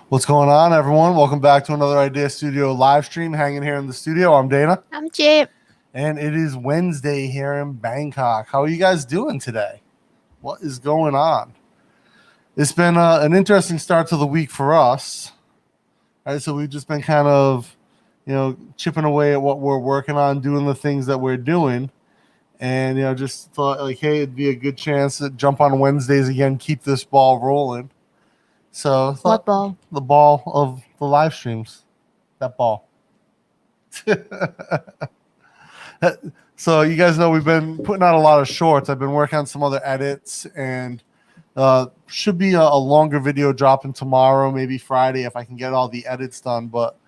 What's going on, everyone? Welcome back to another Idea Studio live stream. Hanging here in the studio. I'm Dana. I'm Chip. And it is Wednesday here in Bangkok. How are you guys doing today? What is going on? It's been an interesting start to the week for us. All right, so we've just been kind of, chipping away at what we're working on, doing the things that we're doing. And, just thought like, hey, it'd be a good chance to jump on Wednesdays again, keep this ball rolling. So What ball? The ball of the live streams. That ball. So you guys know we've been putting out a lot of shorts. I've been working on some other edits, and should be a longer video dropping tomorrow, maybe Friday, if I can get all the edits done. But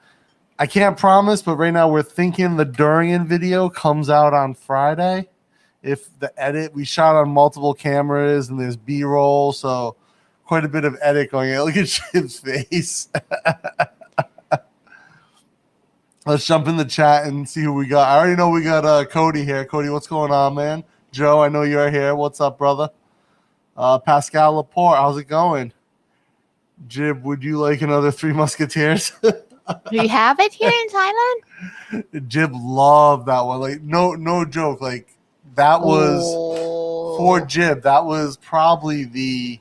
I can't promise, but right now we're thinking the Durian video comes out on Friday. If the edit, we shot on multiple cameras and there's B-roll, so quite a bit of edit going on. Look at Chip's face. Let's jump in the chat and see who we got. I already know we got Cody here. Cody, what's going on, man? Joe, I know you're here. What's up, brother? Pascal Laporte, how's it going? Jib, would you like another Three Musketeers? Do you have it here in Thailand? Jib loved that one. Like no joke. Like that was for Jib. That was probably the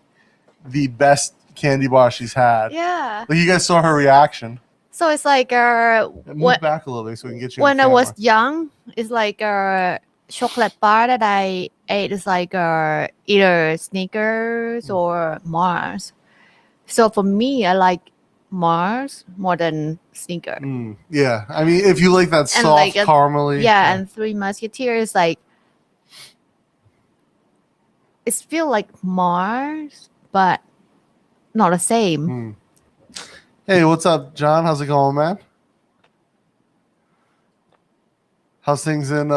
best candy bar she's had. Yeah. Like you guys saw her reaction. So it's like move back a little bit so we can get you. When I was young, it's like a chocolate bar that I ate. It's like either Snickers or Mars. So for me, I like Mars more than Snickers. Yeah, I mean, if you like that soft, like caramely. Yeah, and Three Musketeers, like it feels like Mars, but not the same. Hey, what's up, John? How's it going, man? How's things in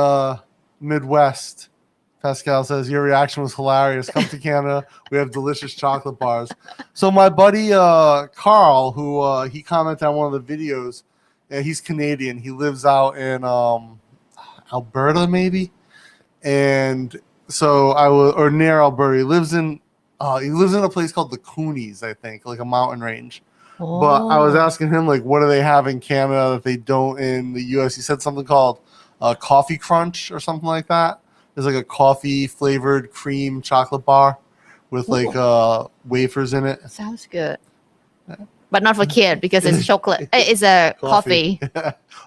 Midwest? Pascal says, your reaction was hilarious. Come to Canada. We have delicious chocolate bars. So my buddy Carl, who he commented on one of the videos, and he's Canadian. He lives out in Alberta, maybe. And so or near Alberta. He lives in a place called the Hoodies, I think, like a mountain range. Oh. But I was asking him, like, what do they have in Canada that they don't in the U.S.? He said something called Coffee Crunch or something like that. There's like a coffee flavored cream chocolate bar with like wafers in it. Sounds good. But not for kids because it's chocolate. It's a coffee.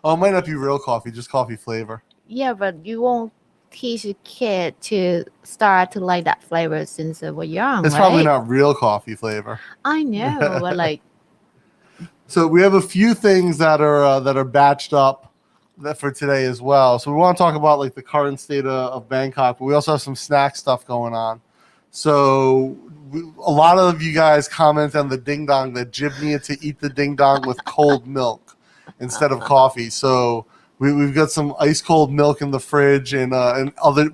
Oh, it might not be real coffee, just coffee flavor. Yeah, but you won't teach a kid to start to like that flavor since they were young. It's probably not real coffee flavor. I know, but like. So we have a few things that are batched up for today as well. So we want to talk about like the current state of Bangkok, but we also have some snack stuff going on. So a lot of you guys comment on the ding dong that Jib needed to eat the ding dong with cold milk instead of coffee. So we've got some ice cold milk in the fridge and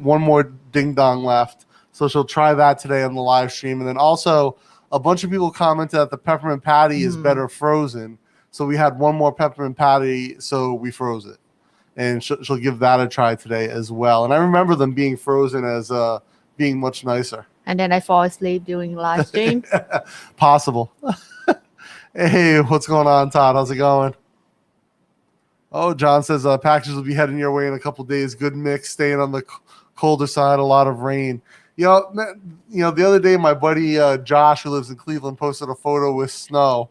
one more ding dong left. So she'll try that today on the live stream. And then also a bunch of people commented that the peppermint patty is better frozen. So we had one more peppermint patty, so we froze it. And she'll give that a try today as well. And I remember them being frozen as being much nicer. And then I fall asleep during live stream. Possible. Hey, what's going on, Todd? How's it going? Oh, John says packages will be heading your way in a couple days. Good mix, staying on the colder side, a lot of rain. The other day, my buddy Josh, who lives in Cleveland, posted a photo with snow.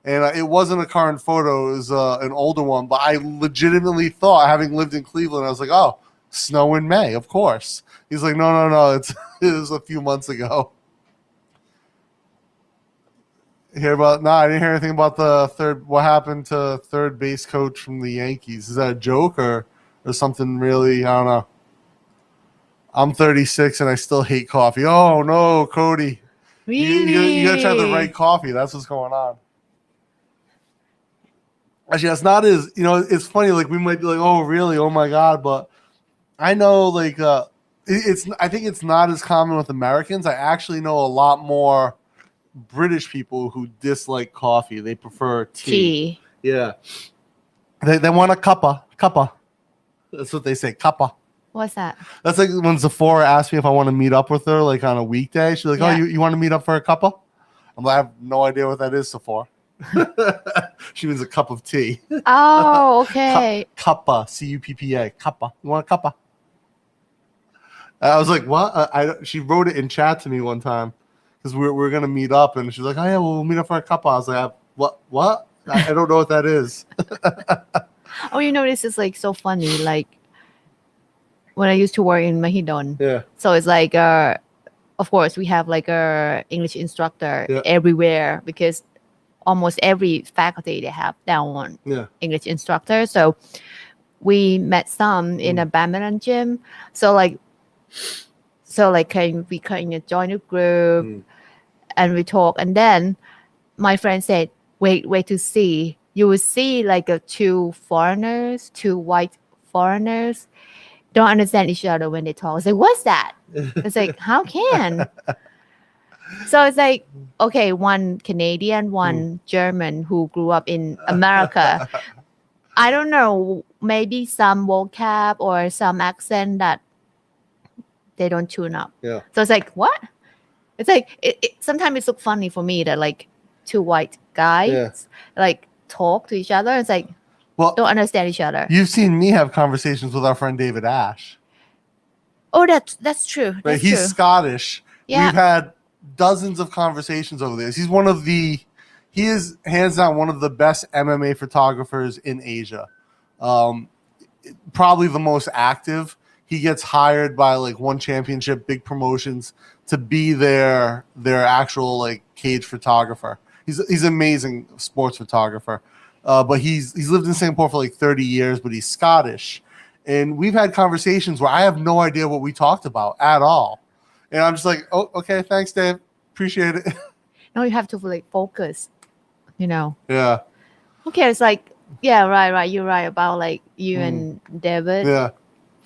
And it wasn't a current photo. It was an older one. But I legitimately thought, having lived in Cleveland, I was like, oh, snow in May, of course. He's like, no. It was a few months ago. I didn't hear anything about what happened to third base coach from the Yankees. Is that a joke or something really? I don't know. I'm 36 and I still hate coffee. Oh, no, Cody. Really? You got to try the right coffee. That's what's going on. Actually, that's not as, it's funny. Like, we might be like, oh, really? Oh, my God. But I know, like, I think it's not as common with Americans. I actually know a lot more British people who dislike coffee. They prefer tea. Yeah. They want a cuppa. That's what they say, cuppa. What's that? That's like when Sephora asked me if I want to meet up with her, like on a weekday. She's like, "Oh, you want to meet up for a cuppa?" I'm like, "I have no idea what that is, Sephora." She means a cup of tea. Oh, okay. Cuppa, C-U-P-P-A. Cuppa. You want a cuppa? I was like, what? She wrote it in chat to me one time because we're going to meet up. And she's like, oh, yeah, we'll meet up for a cuppa. I was like, what? I don't know what that is. Oh, you know, this is like so funny. Like when I used to work in Mahidol. Yeah. So it's like, of course, we have like a English instructor everywhere because almost every faculty they have that one English instructor. So we met some in a badminton gym. So we kind of joined a group and we talk. And then my friend said, wait to see. You will see like two white foreigners don't understand each other when they talk. It's like, what's that? It's like, how can? So it's like, okay, one Canadian, one German who grew up in America. I don't know, maybe some vocab or some accent that they don't tune up. Yeah. So it's like, what? It's like, sometimes it's so funny for me that like two white guys like talk to each other. It's like, don't understand each other. You've seen me have conversations with our friend David Ash. Oh, that's true. Right? He's true. Scottish. Yeah. We've had dozens of conversations over this. He is hands down one of the best MMA photographers in Asia. Probably the most active. He gets hired by like one championship, big promotions to be their actual like cage photographer. He's an amazing sports photographer. But he's lived in Singapore for like 30 years, but he's Scottish. And we've had conversations where I have no idea what we talked about at all. And I'm just like, oh, okay, thanks, Dave. Appreciate it. No, you have to like focus, you know. Yeah. Okay, it's like, yeah, right. You're right about like you and David. Yeah.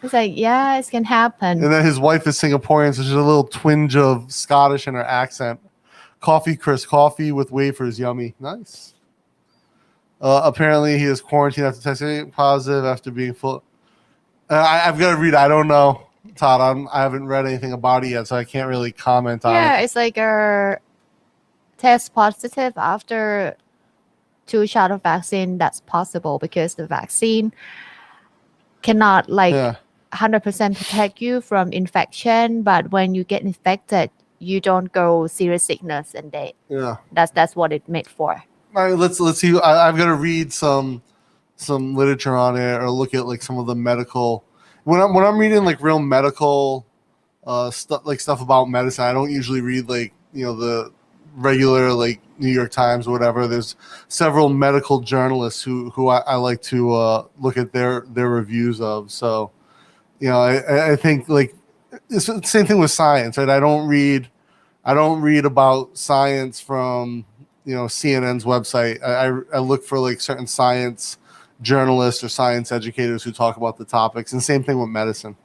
It's like, yeah, it can happen. And then his wife is Singaporean, so there's a little twinge of Scottish in her accent. Coffee with wafers, yummy. Nice. Apparently, he is quarantined after testing positive after being full. I've got to read. I don't know, Todd. I haven't read anything about it yet, so I can't really comment on it. Yeah, it's like a test positive after 2 shots of vaccine. That's possible because the vaccine cannot 100% protect you from infection. But when you get infected, you don't go serious sickness and death. Yeah, that's what it made for. All right, let's see. I've got to read some literature on it or look at like some of the medical. When I'm reading like real medical stuff about medicine, I don't usually read like the regular like New York Times or whatever. There's several medical journalists who I like to look at their reviews of. So I think like it's the same thing with science, right? I don't read about science from CNN's website. I look for like certain science journalists or science educators who talk about the topics, and same thing with medicine.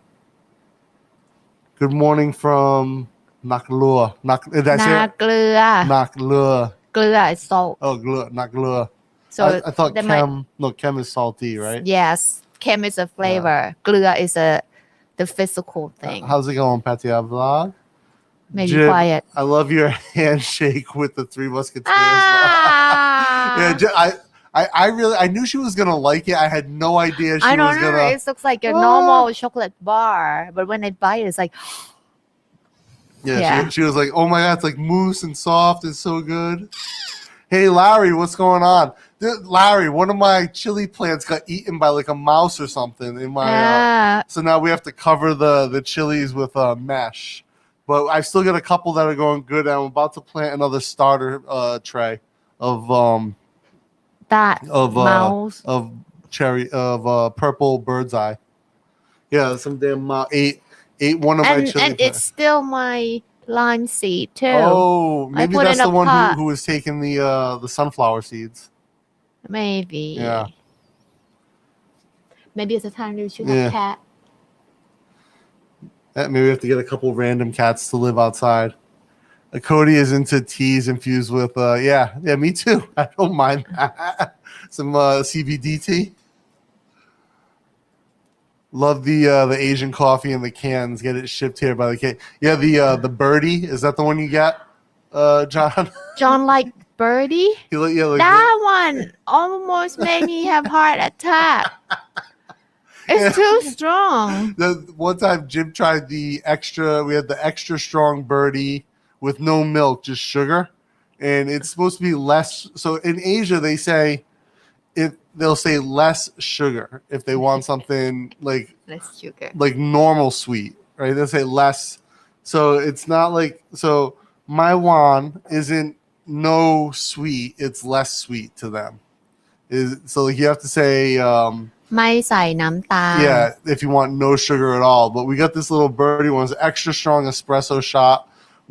Good morning from Naklua. Naklua. Glua is salt. Oh, Naklua. So I thought chem is salty, right? Yes, chem is a flavor. Glua is the physical thing. How's it going, Patia vlog? Maybe Jib, quiet. I love your handshake with the Three Musketeers. Ah! Yeah, I knew she was gonna like it. I had no idea she was gonna. It looks like a normal chocolate bar, but when I bite it, it's like. Yeah. She was like, "Oh my god, it's like mousse and soft. It's so good." Hey, Larry, what's going on? Larry, one of my chili plants got eaten by like a mouse or something in my. So now we have to cover the chilies with mesh. But I've still got a couple that are going good. And I'm about to plant another starter tray of mouse of purple bird's eye. Yeah, some damn ate one of my chili. And it's still my lime seed too. Oh, maybe that's the one who was taking the sunflower seeds. Maybe. Yeah. Maybe it's a time we should have cat. Maybe we have to get a couple random cats to live outside. Cody is into teas infused with me too. I don't mind that. Some CBD tea. Love the Asian coffee in the cans. Get it shipped here by the can. Yeah, the birdie, is that the one you got, John? John like birdie. Like That one almost made me have heart attack. It's too strong. the one time Jim tried we had the extra strong birdie with no milk, just sugar, and it's supposed to be less. So in Asia, they'll say less sugar if they want something like Less sugar. like normal sweet, right? They'll say less. So it's not like, so my wan isn't no sweet, it's less sweet to them. So like you have to say ไม่ใส่น้ำตาล yeah, if you want no sugar at all. But we got this little birdie one, it's extra strong espresso shot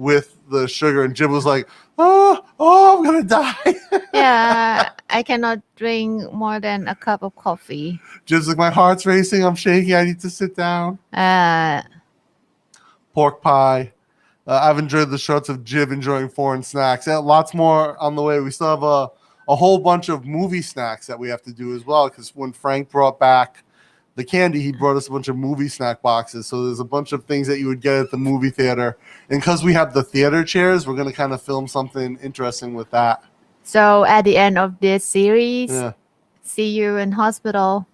with the sugar, and Jim was like, oh, I'm gonna die. Yeah, I cannot drink more than a cup of coffee. Jim's like, my heart's racing, I'm shaking, I need to sit down. Pork pie. I've enjoyed the shots of Jib enjoying foreign snacks. Yeah, lots more on the way. We still have a whole bunch of movie snacks that we have to do as well, because when Frank brought back the candy, he brought us a bunch of movie snack boxes. So there's a bunch of things that you would get at the movie theater. And because we have the theater chairs, we're going to kind of film something interesting with that. So at the end of this series, Yeah. see you in hospital.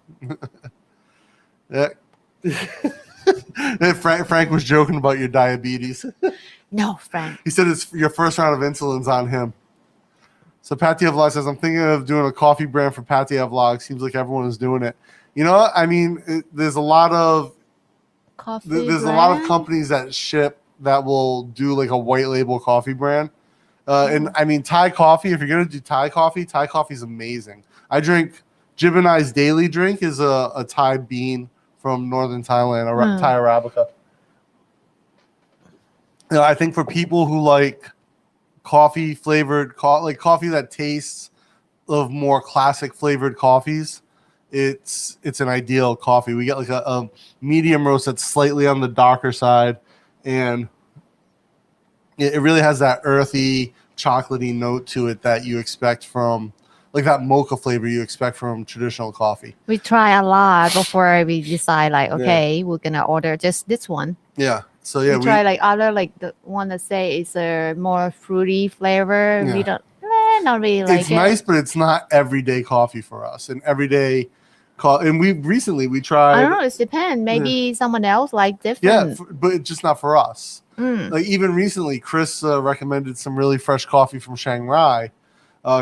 Yeah. Frank was joking about your diabetes. No, Frank. He said it's your first round of insulin's on him. So Patia Vlog says, I'm thinking of doing a coffee brand for Patia Vlog. Seems like everyone is doing it. You know what? I mean, there's a lot of companies that ship that will do like a white label coffee brand. And I mean, Thai coffee, if you're going to do Thai coffee is amazing. I drink, Jib and I's daily drink is a Thai bean from northern Thailand, Thai Arabica. You know, I think for people who like coffee flavored, like coffee that tastes of more classic flavored coffees, it's an ideal coffee. We get like a medium roast that's slightly on the darker side, and it really has that earthy, chocolatey note to it that you expect from, like that mocha flavor you expect from traditional coffee. We try a lot before we decide, like, okay, we're gonna order just this one. Yeah. So yeah, we try like other, like the one that say it's a more fruity flavor. Yeah. We don't, not really like it's nice, but it's not everyday coffee for us. And everyday and we tried. I don't know. It depends. Maybe someone else like different. Yeah, but it's just not for us. Like even recently, Chris recommended some really fresh coffee from Chiang Rai.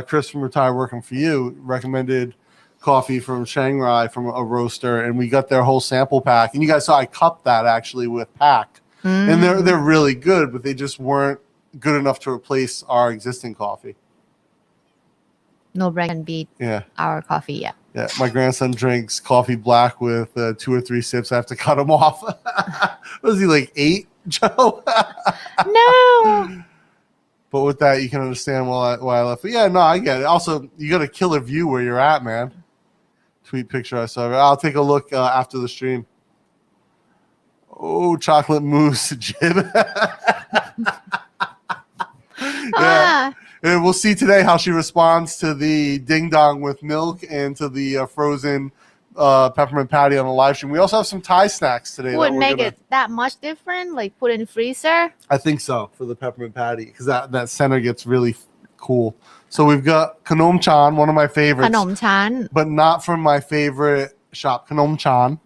Chris from Retire Working for You recommended coffee from Chiang Rai from a roaster, and we got their whole sample pack. And you guys saw I cupped that actually with pack, and they're really good, but they just weren't good enough to replace our existing coffee. No brand can beat our coffee. Yeah, my grandson drinks coffee black with 2 or 3 sips. I have to cut him off. Was he like 8, Joe? No. But with that, you can understand why I left. But yeah, no, I get it. Also, you got a killer view where you're at, man. Tweet picture I saw. I'll take a look after the stream. Oh, chocolate mousse, Jim. Yeah. And we'll see today how she responds to the ding dong with milk and to the frozen peppermint patty on the live stream. We also have some Thai snacks today. Would make it that much different? Like put in the freezer? I think so for the peppermint patty, because that center gets really cool. So we've got Kanom Chan, one of my favorites. Kanom Chan. But not from my favorite shop. Kanom Chan.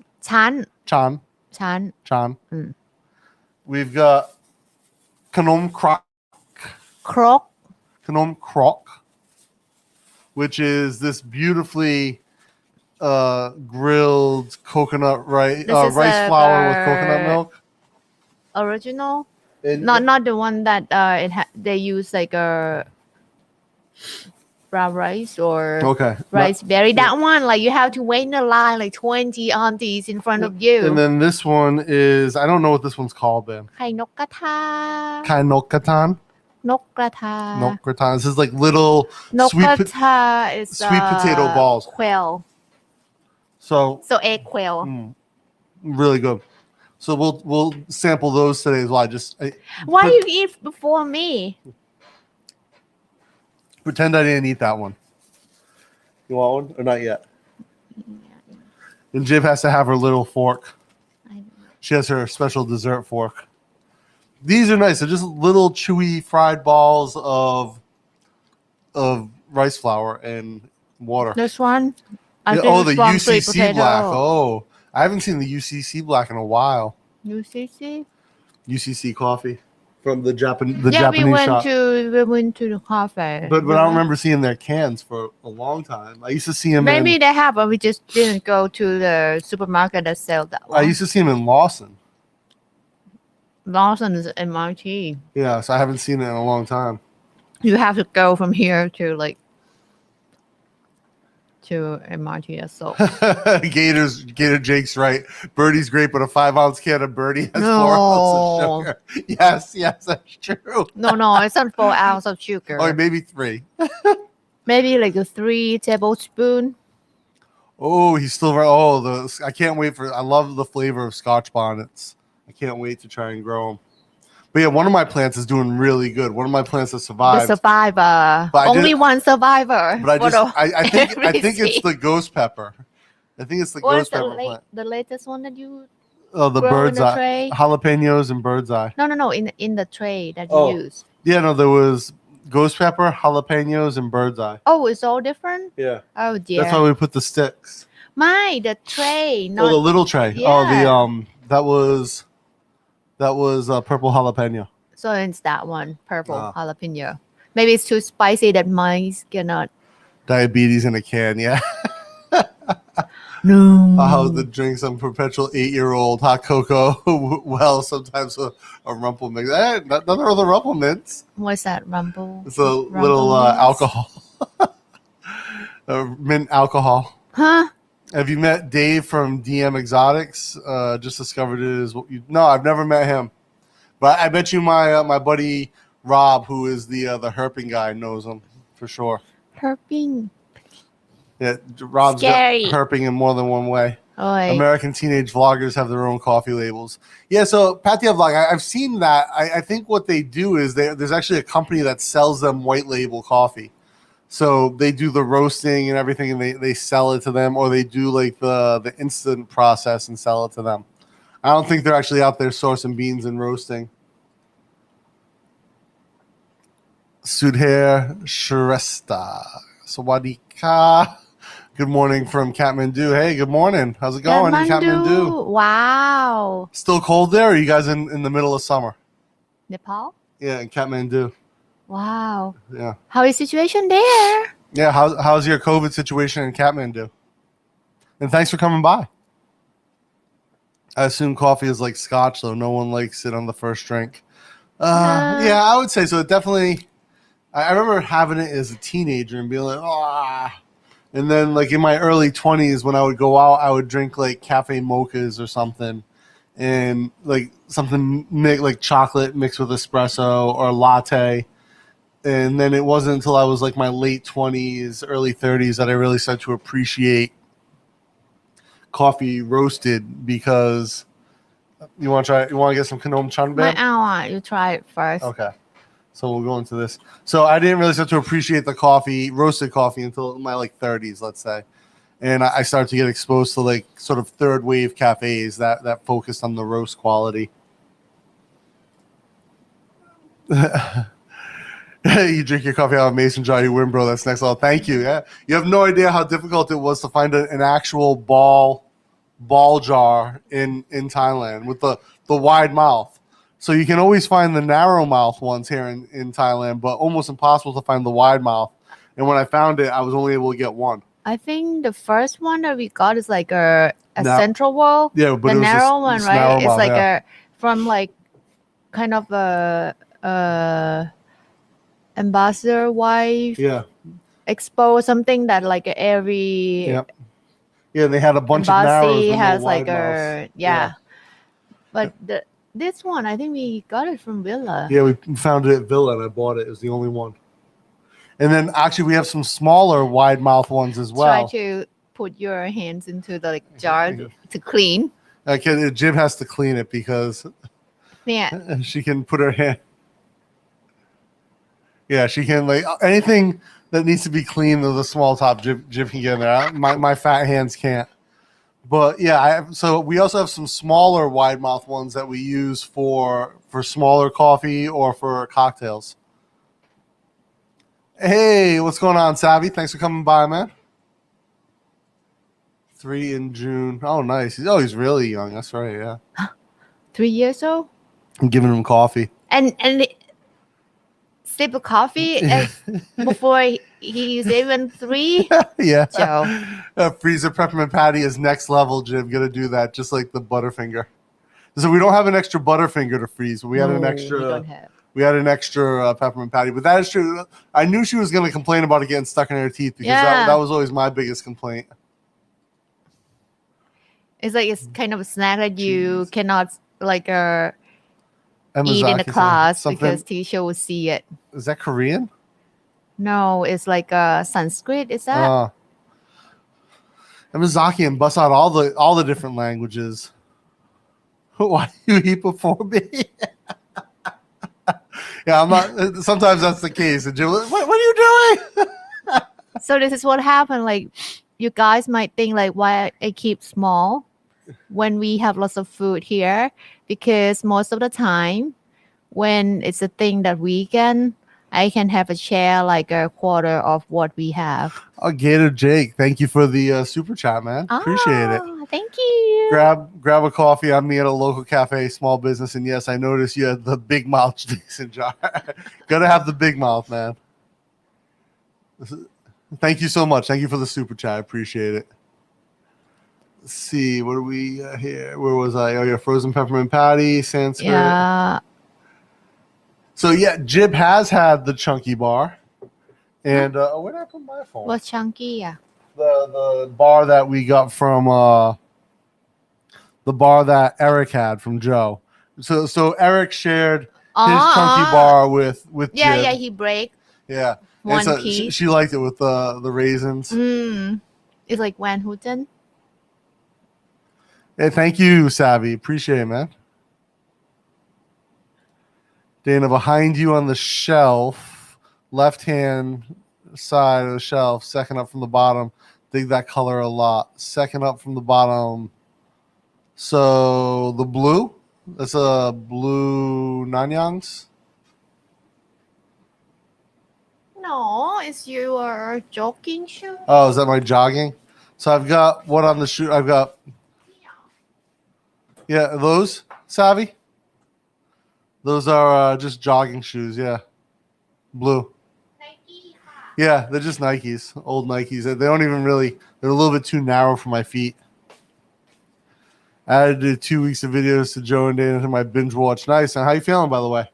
Chan. We've got Kanom Krok. Kanom Krok, which is this beautifully grilled coconut rice flour with coconut milk. Original, not the one that they use like a brown rice or rice berry. That one, like you have to wait in a line like 20 aunties in front of you. And then this one is, I don't know what this one's called, Ben. ไข่นกกระทา Kai Nok Katan. นกกระทา Nok Katan. This is like little นกกระทา is sweet potato balls. Quail. So egg quail. Really good. So we'll sample those today as well. Why you eat before me? Pretend I didn't eat that one. You want one or not yet? And Jib has to have her little fork. She has her special dessert fork. These are nice. They're just little chewy fried balls of of rice flour and water. This one. I Yeah, think oh, the from sweet UCC potato. black. Oh, I haven't seen the UCC black in a while. UCC. UCC coffee from the Japanese We went shop. to the cafe. But I don't remember seeing their cans for a long time. I used to see them. Maybe they have, but we just didn't go to the supermarket that sell that one. I used to see them in Lawson. Lawson is MIT. Yeah, so I haven't seen it in a long time. You have to go from here to MIT. So Gator Jake's right. Birdie's great, but a 5-ounce can of Birdie has 4 ounces of sugar. Yes, that's true. No, it's not 4 ounces of sugar. Oh, maybe 3. Maybe like a 3 tablespoons. Oh, he's still right. Oh, I can't wait for. I love the flavor of Scotch bonnets. I can't wait to try and grow them. But yeah, one of my plants is doing really good. One of my plants has survived. The survivor. But Only one survivor. But I think it's the ghost pepper. I think it's the ghost pepper plant. The latest one that you the grow bird's in the eye. tray? Jalapenos and bird's eye. No. In the tray that you use. Yeah, no, there was ghost pepper, jalapenos, and bird's eye. Oh, it's all different? Yeah. Oh dear. That's why we put the sticks. The tray. The little tray. Yeah. Oh, that was purple jalapeno. So it's that one, purple jalapeno. Maybe it's too spicy that mice cannot. Diabetes in a can, yeah. No. How to drink some perpetual 8-year-old hot cocoa. Well, sometimes a rumple mix. Nothing wrong with rumple mints. What's that, rumple? It's a little alcohol. Mint alcohol. Huh? Have you met Dave from DM Exotics? Just discovered it as no, I've never met him, but I bet you my buddy Rob, who is the herping guy, knows him for sure. Herping. Yeah, Rob's got herping in more than one way. Oy. American teenage vloggers have their own coffee labels. Yeah, so Patia Vlog, I've seen that. I think what they do is there's actually a company that sells them white label coffee. So they do the roasting and everything, and they sell it to them, or they do like the instant process and sell it to them. I don't think they're actually out there sourcing beans and roasting. Sudhair Shrestha. Sawadika. Good morning from Kathmandu. Hey, good morning. How's it going in Kathmandu? Wow. Still cold there, or are you guys in the middle of summer? Nepal? Yeah, in Kathmandu. Wow. Yeah. How is situation there? Yeah, how's your COVID situation in Kathmandu? And thanks for coming by. I assume coffee is like scotch, though. No one likes it on the first drink. Yeah, I would say so. It definitely. I remember having it as a teenager and being like, ah. And then, like in my early 20s, when I would go out, I would drink like cafe mochas or something, and like something like chocolate mixed with espresso or latte. And then it wasn't until I was like my late 20s, early 30s that I really started to appreciate coffee roasted. Because you want to get some Kanom Chanbei? I want you try it first. Okay. So we'll go into this. So I didn't really start to appreciate the coffee, roasted coffee, until my like 30s, let's say. And I started to get exposed to like sort of third wave cafes that focused on the roast quality. You drink your coffee out of mason jar, you win, bro. That's next level. Thank you. Yeah, you have no idea how difficult it was to find an actual ball jar in Thailand with the wide mouth. So you can always find the narrow mouth ones here in Thailand, but almost impossible to find the wide mouth. And when I found it, I was only able to get one. I think the first one that we got is like a central wall. Yeah, but the narrow one, right? Narrow it's mouth, like yeah. from like kind of a ambassador wife. Yeah. Expo, something that like every Yeah, they had a bunch of narrows. embassy with has no like wide a But this one, I think we got it from Villa. Yeah, we found it at Villa and I bought it. It was the only one. And then actually we have some smaller wide mouth ones as well. Try to put your hands into the jar to clean. Okay, Jim has to clean it because she can put her hand. Yeah, she can like anything that needs to be cleaned with a small top. Jim can get in there. My fat hands can't. But yeah, so we also have some smaller wide mouth ones that we use for smaller coffee or for cocktails. Hey, what's going on, Savvy? Thanks for coming by, man. 3 in June. Oh, nice. He's really young. That's right. Yeah. 3 years old. I'm giving him coffee. And sip of coffee before he's even 3. Yeah. Joe. Freezer peppermint patty is next level, Jim. Gonna do that, just like the Butterfinger. So we don't have an extra Butterfinger to freeze, but we had an extra. We don't have. We had an extra peppermint patty, but that is true. I knew she was going to complain about it getting stuck in her teeth because that was always my biggest complaint. It's like it's kind of a snack that you cannot like eat Amazaki in the class something. because teacher will see it. Is that Korean? No, it's like Sanskrit. Is that? Amazaki and bust out all the different languages. Why do you eat before me? Yeah, I'm not. Sometimes that's the case. And Jim, what are you doing? So this is what happened. Like, you guys might think like, why I keep small when we have lots of food here? Because most of the time, when it's a thing that we can, I can have a share like a quarter of what we have. Oh, Gator Jake, thank you for the super chat, man. Appreciate it. Thank you. Grab a coffee. I'm at a local cafe, small business, and yes, I noticed you had the big mouth Jason jar. Gotta have the big mouth, man. Thank you so much. Thank you for the super chat. I appreciate it. Let's see, what are we here? Where was I? Oh, yeah, frozen peppermint patty, Sanskrit. Yeah. So yeah, Jib has had the chunky bar, and where did I put my phone? What's chunky? Yeah. The bar that we got from the bar that Eric had from Joe. So Eric shared his chunky bar with Jib. Yeah, he break. Yeah. One piece. She liked it with the raisins. It's like Van Houten. Hey, thank you, Savvy. Appreciate it, man. Dana, behind you on the shelf, left-hand side of the shelf, second up from the bottom. Dig that color a lot. Second up from the bottom. So the blue, that's a blue Nanyang's. No, it's your jogging shoe. Oh, is that my jogging? So I've got what on the shoe? I've got, yeah, those, Savvy? Those are just jogging shoes, yeah. Blue. Nike. Yeah, they're just Nikes, old Nikes. They don't even really, they're a little bit too narrow for my feet. I had to do 2 weeks of videos to Joe and Dana to my binge watch. Nice. And how you feeling, by the way?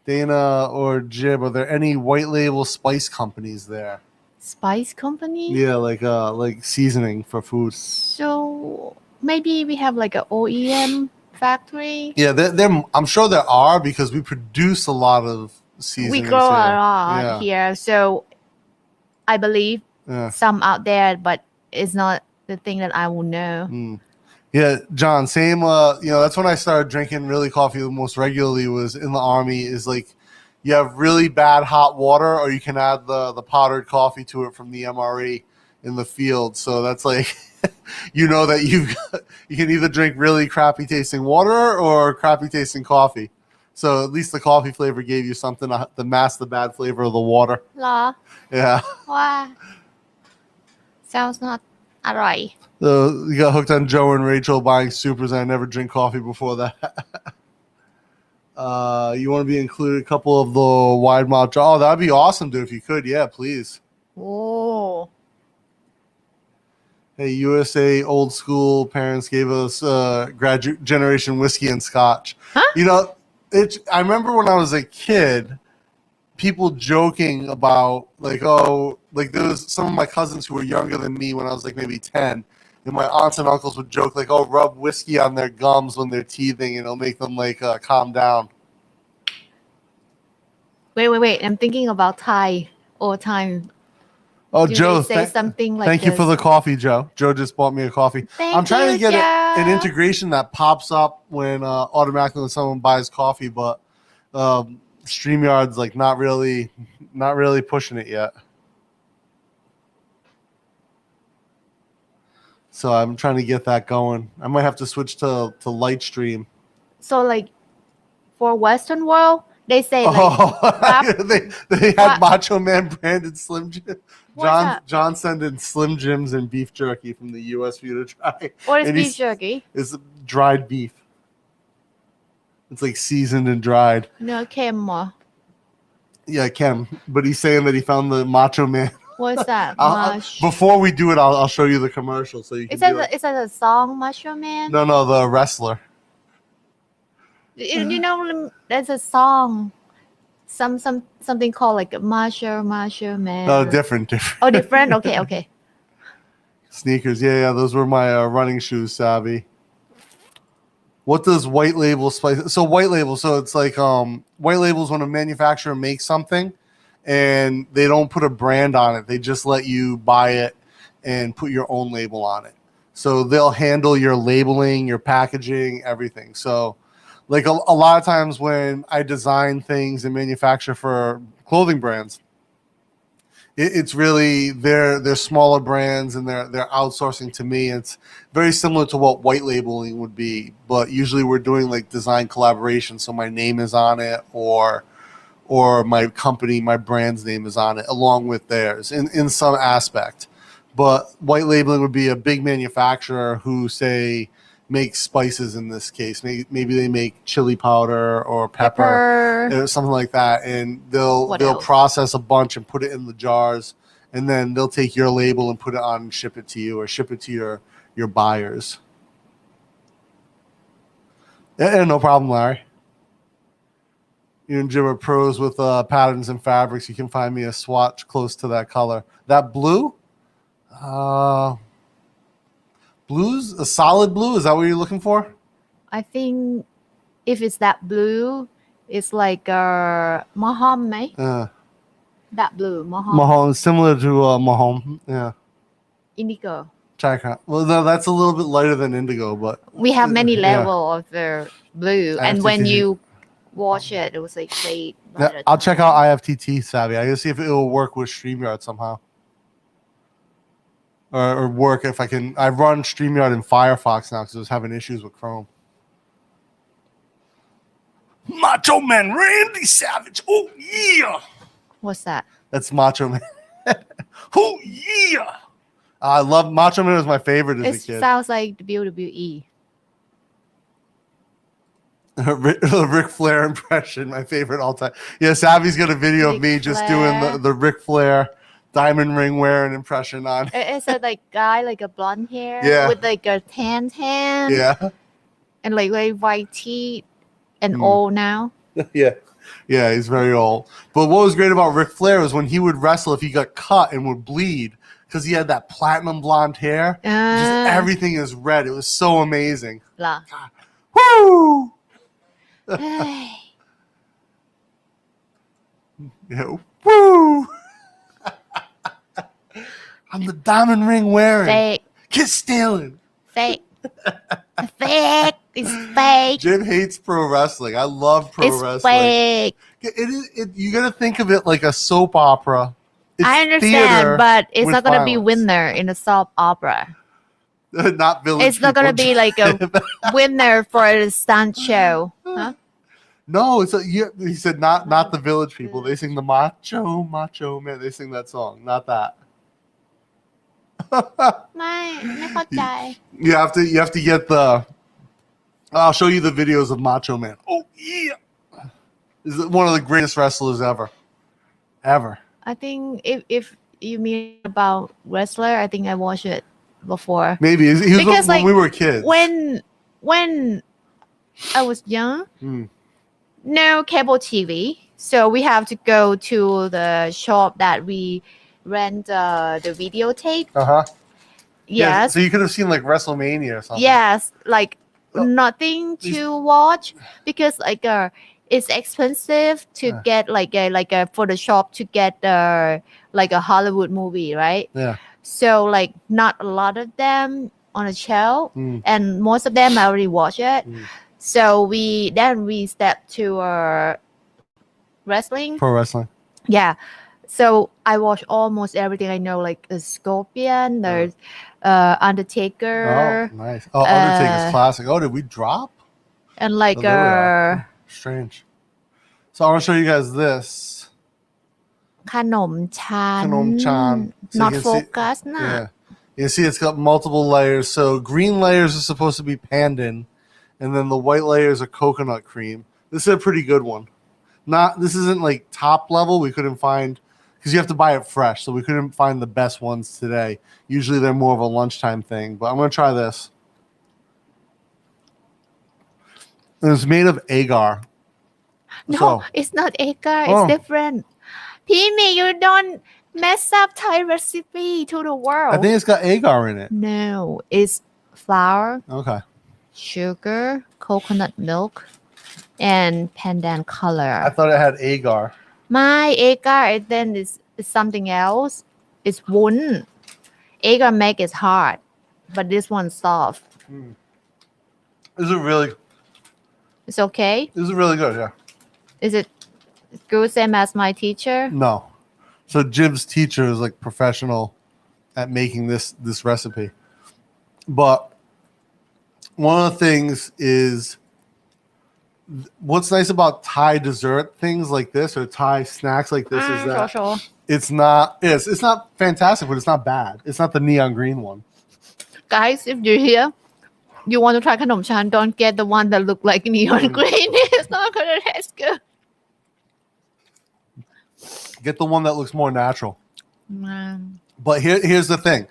Dana or Jib, are there any white label spice companies there? Spice company? Yeah, like seasoning for food. So maybe we have like an OEM factory. Yeah, I'm sure there are because we produce a lot of seasonings. We grow a lot here, so I believe some out there, but it's not the thing that I will know. Yeah, John, same. That's when I started drinking really coffee the most regularly was in the Army. Is like you have really bad hot water, or you can add the powdered coffee to it from the MRE in the field. So that's like, you know that you can either drink really crappy tasting water or crappy tasting coffee. So at least the coffee flavor gave you something to mask the bad flavor of the water. La. Yeah. Wow. Sounds not alright. So you got hooked on Joe and Rachel buying supers, and I never drink coffee before that. You want to be included a couple of the wide mouth. Oh, that'd be awesome, dude. If you could, yeah, please. Oh. Hey, USA old school parents gave us graduate generation whiskey and scotch. Huh? You know, I remember when I was a kid, people joking about like, oh, like there was some of my cousins who were younger than me when I was like maybe 10. And my aunts and uncles would joke like, oh, rub whiskey on their gums when they're teething and it'll make them like calm down. Wait. I'm thinking about Thai all time. Oh, Do Joe, they say something like thank you for the coffee, Joe. Joe just bought me a coffee. I'm trying to get an integration that pops up when automatically when someone buys coffee, but StreamYard's like not really pushing it yet. So I'm trying to get that going. I might have to switch to LiveStream. So like for Western world, They say like Oh, they had What? Macho Man branded Slim Jim. What's that? John sent in Slim Jims and beef jerky from the U.S. for you to try. What is And beef jerky? It's dried beef. It's like seasoned and dried. No, Kim. Yeah, Kem. But he's saying that he found the Macho Man. What's that? Before we do it, I'll show you the commercial so you can. Is that a song, Macho Man? No, the wrestler. You know, there's a song, something called like Macho Man. No, different. Oh, different. Okay. Sneakers. Yeah. Those were my running shoes, Savvy. What does white label spice? So white label. So it's like white labels when a manufacturer makes something, and they don't put a brand on it. They just let you buy it and put your own label on it. So they'll handle your labeling, your packaging, everything. So like a lot of times when I design things and manufacture for clothing brands, it's really they're smaller brands and they're outsourcing to me. It's very similar to what white labeling would be, but usually we're doing like design collaboration. So my name is on it, or my company, my brand's name is on it, along with theirs in some aspect. But white labeling would be a big manufacturer who say makes spices in this case. Maybe they make chili powder or pepper or something like that, and they'll process a bunch and put it in the jars, and then they'll take your label and put it on and ship it to you or ship it to your buyers. Yeah, no problem, Larry. You and Jim are pros with patterns and fabrics. You can find me a swatch close to that color. That blue? Blue's a solid blue. Is that what you're looking for? I think if it's that blue, it's like Mahom, right? That blue, Mahom. Mahom, similar to Mahom. Yeah. Indigo. Chaka. Well, no, that's a little bit lighter than indigo, but we have many levels of the blue, and when you wash it, it was like fade. Yeah, I'll check out IFTT, Savvy. I gotta see if it will work with StreamYard somehow. Or work if I can. I run StreamYard in Firefox now because I was having issues with Chrome. Macho Man Randy Savage. Oh, yeah. What's that? That's Macho Man. Oh, yeah. I love Macho Man. Was my favorite as a kid. It sounds like the WWE. Ric Flair impression, my favorite all time. Yeah, Savvy's got a video of me just doing the Ric Flair diamond ring wearing impression on. It's a like guy like a blonde hair with like a tan. Yeah. And like very white teeth and old now. Yeah, he's very old. But what was great about Ric Flair was when he would wrestle, if he got cut and would bleed, because he had that platinum blonde hair, just everything is red. It was so amazing. Woo! Yeah, woo! I'm the diamond ring wearing. Fake. Kiss stealing. Fake. Fake. It's fake. Jim hates pro wrestling. I love pro wrestling. Fake. You got to think of it like a soap opera. It's I understand, but it's not going to be violence. winner in a soap opera. Not village. It's not going to be like a winner for a stunt show. Huh? No, he said not the village people. They sing the macho man. They sing that song, not that.ไม่เข้าใจ You have to get the. I'll show you the videos of Macho Man. Oh yeah, is one of the greatest wrestlers ever. I think if you mean about wrestler, I think I watched it before. Maybe he was because when we were kids. When I was young, no cable TV, so we have to go to the shop that we rent the videotape. Yes. Yeah, so you could have seen like WrestleMania or something. Yes, like nothing to watch because like it's expensive to get like a for the shop to get like a Hollywood movie, right? Yeah. So like not a lot of them on a shelf, and most of them I already watched it. So we step to wrestling. Pro wrestling. Yeah. So I watch almost everything I know, like the Scorpion, there's Undertaker. Oh, nice. Oh, Undertaker's classic. Oh, did we drop? And like Oh, strange. So I want to show you guys this. ขนมชั้น Khanom chan. So not you can see- focus นะ Yeah. You can see it's got multiple layers. So green layers are supposed to be pandan, and then the white layers are coconut cream. This is a pretty good one. This isn't like top level. We couldn't find because you have to buy it fresh, so we couldn't find the best ones today. Usually they're more of a lunchtime thing, but I'm gonna try this. And it's made of agar. No, So, it's not agar. It's Oh. different. Pimi, you don't mess up Thai recipe to the world. I think it's got agar in it. No, it's flour, Okay. sugar, coconut milk, and pandan color. I thought it had agar. My agar then is something else. It's wun. Agar make it hard, but this one's soft. This is really, It's okay. this is really good. Yeah. Is it good same as my teacher? No. So Jib's teacher is like professional at making this recipe. But one of the things is what's nice about Thai dessert things like this or Thai snacks like this is that Sure. it's not fantastic, but it's not bad. It's not the neon green one. Guys, if you're here, you want to try khanom chan, don't get the one that look like neon green. It's not gonna taste good. Get the one that looks more natural. Mm. But here's the thing.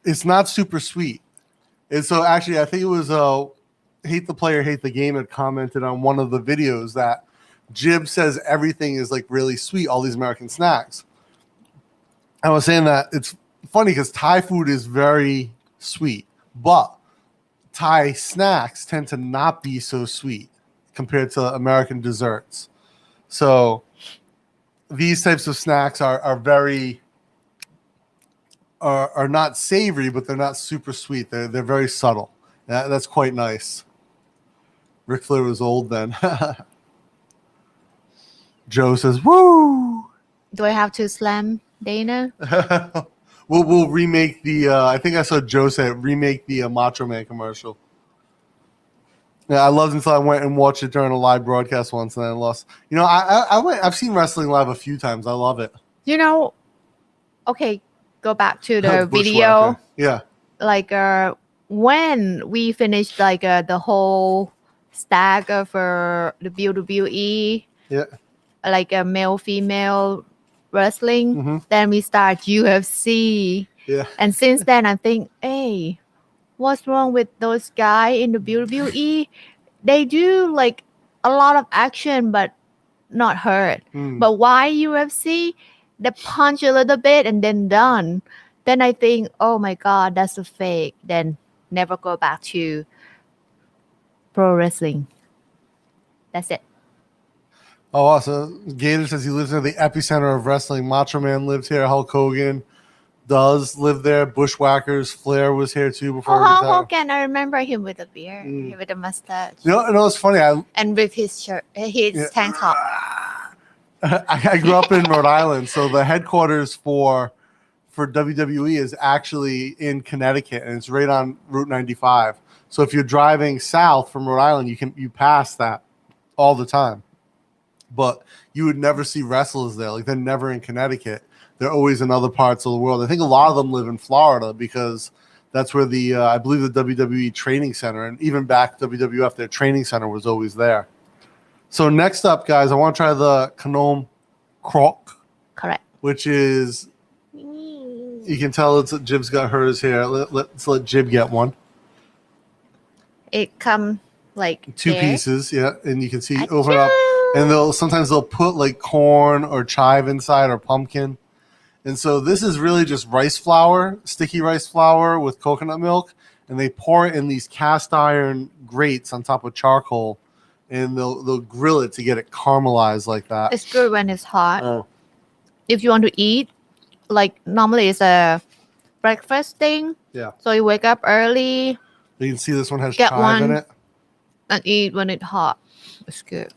It's not super sweet. And so actually I think it was Hate the Player, Hate the Game had commented on one of the videos that Jib says everything is like really sweet, all these American snacks. I was saying that it's funny because Thai food is very sweet, but Thai snacks tend to not be so sweet compared to American desserts. So these types of snacks are very are not savory, but they're not super sweet. They're very subtle. That's quite nice. Ric Flair was old then. Joe says, "Woo!" Do I have to slam Dana? We'll remake the. I think I saw Joe say it, remake the Macho Man commercial. Yeah, I loved it until I went and watched it during a live broadcast once, and I lost. You know, I've seen wrestling live a few times. I love it. You know, okay, go back to the video. Bushwhacker. Yeah. Like when we finished like the whole stack for the WWE, Yeah. like a male female wrestling, Mhm. then we start UFC. Yeah. And since then I think, hey, what's wrong with those guys in the WWE? They do like a lot of action but not hurt. But why UFC? They punch a little bit and then done. Then I think, oh my god, that's a fake. Then never go back to pro wrestling. That's it. Oh, also, Gator says he lives near the epicenter of wrestling. Macho Man lived here. Hulk Hogan does live there. Bushwhackers. Flair was here too before Oh, he Hulk retired. Hogan, I remember him with a beard, with a mustache, You know, it's funny. and with his shirt, his tank top. I grew up in Rhode Island, so the headquarters for WWE is actually in Connecticut, and it's right on Route 95. So if you're driving south from Rhode Island, you pass that all the time. But you would never see wrestlers there. Like, they're never in Connecticut. They're always in other parts of the world. I think a lot of them live in Florida because that's where I believe the WWE training center, and even back WWF, their training center was always there. So next up, guys, I want to try the Khanom Croc, Correct. which is, you can tell Jib's got hers here. Let's let Jib get one. It come like Two there. pieces, yeah, and you can see Achoo! open up, and sometimes they'll put like corn or chive inside or pumpkin, and so this is really just rice flour, sticky rice flour with coconut milk, and they pour it in these cast iron grates on top of charcoal, and they'll grill it to get it caramelized like that. It's good when it's hot. Oh, If you want to eat, like normally it's a breakfast thing. yeah. So you wake up early You can see this one has Get chive in one. it. and eat when it's hot. It's good.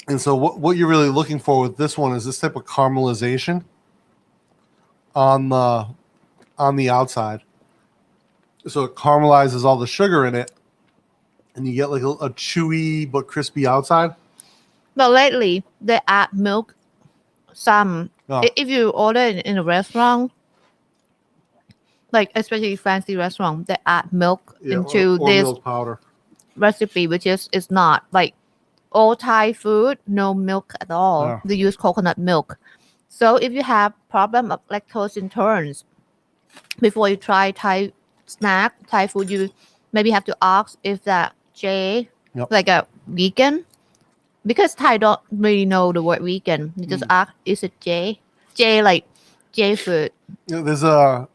And so what you're really looking for with this one is this type of caramelization on the outside. So it caramelizes all the sugar in it, and you get like a chewy but crispy outside. But lately they add milk. Some Oh, if you order in a restaurant, like especially fancy restaurant, they add milk yeah, into or this milk powder. recipe, which is not like all Thai food, no milk at all. Yeah. They use coconut milk. So if you have problem of lactose intolerance, before you try Thai snack, Thai food, you maybe have to ask if that J, Yep. like a vegan, because Thai don't really know the word vegan. You just ask, is it J? J like J food. You know,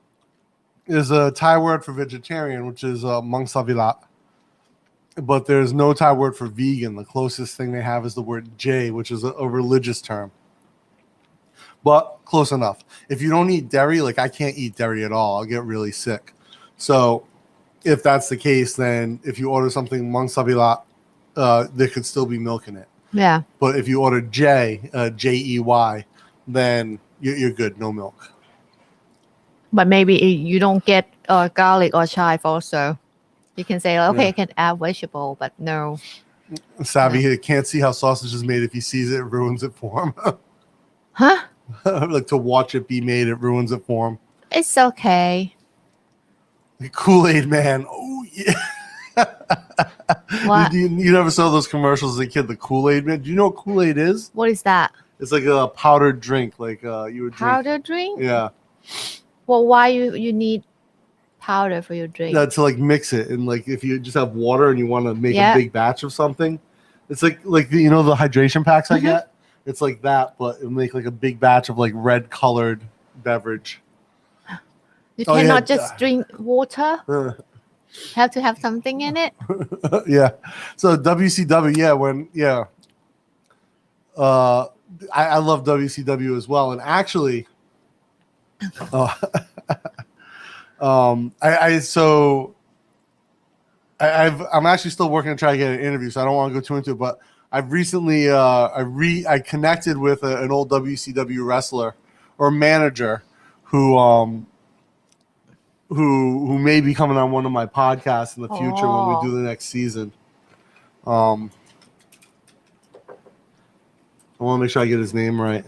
there's a Thai word for vegetarian, which is Mang Savilat. But there's no Thai word for vegan. The closest thing they have is the word J, which is a religious term. But close enough. If you don't eat dairy, like I can't eat dairy at all, I'll get really sick. So if that's the case, then if you order something Mang Savilat, there could still be milk in it. Yeah. But if you order J, Jey, then you're good, no milk. But maybe you don't get garlic or chive also. You can say, okay, I can add vegetable, but no. Savvy can't see how sausage is made. If he sees it, it ruins it for him. Huh? Like to watch it be made, it ruins it for him. It's okay. The Kool-Aid man. Oh, yeah. What? You never saw those commercials as a kid, the Kool-Aid man? Do you know what Kool-Aid is? What is that? It's like a powdered drink, like you would drink. Powder drink? Yeah. Well, why you need powder for your drink? To like mix it, and like if you just have water and you want to make a big batch of something, it's like you know the hydration packs I get. It's like that, but it'll make like a big batch of like red colored beverage. You cannot just drink water. Have to have something in it. Yeah. So WCW, I love WCW as well, and actually, I'm actually still working to try to get an interview, so I don't want to go too into it. But I've recently I connected with an old WCW wrestler or manager who may be coming on one of my podcasts in the future when we do the next season. I want to make sure I get his name right.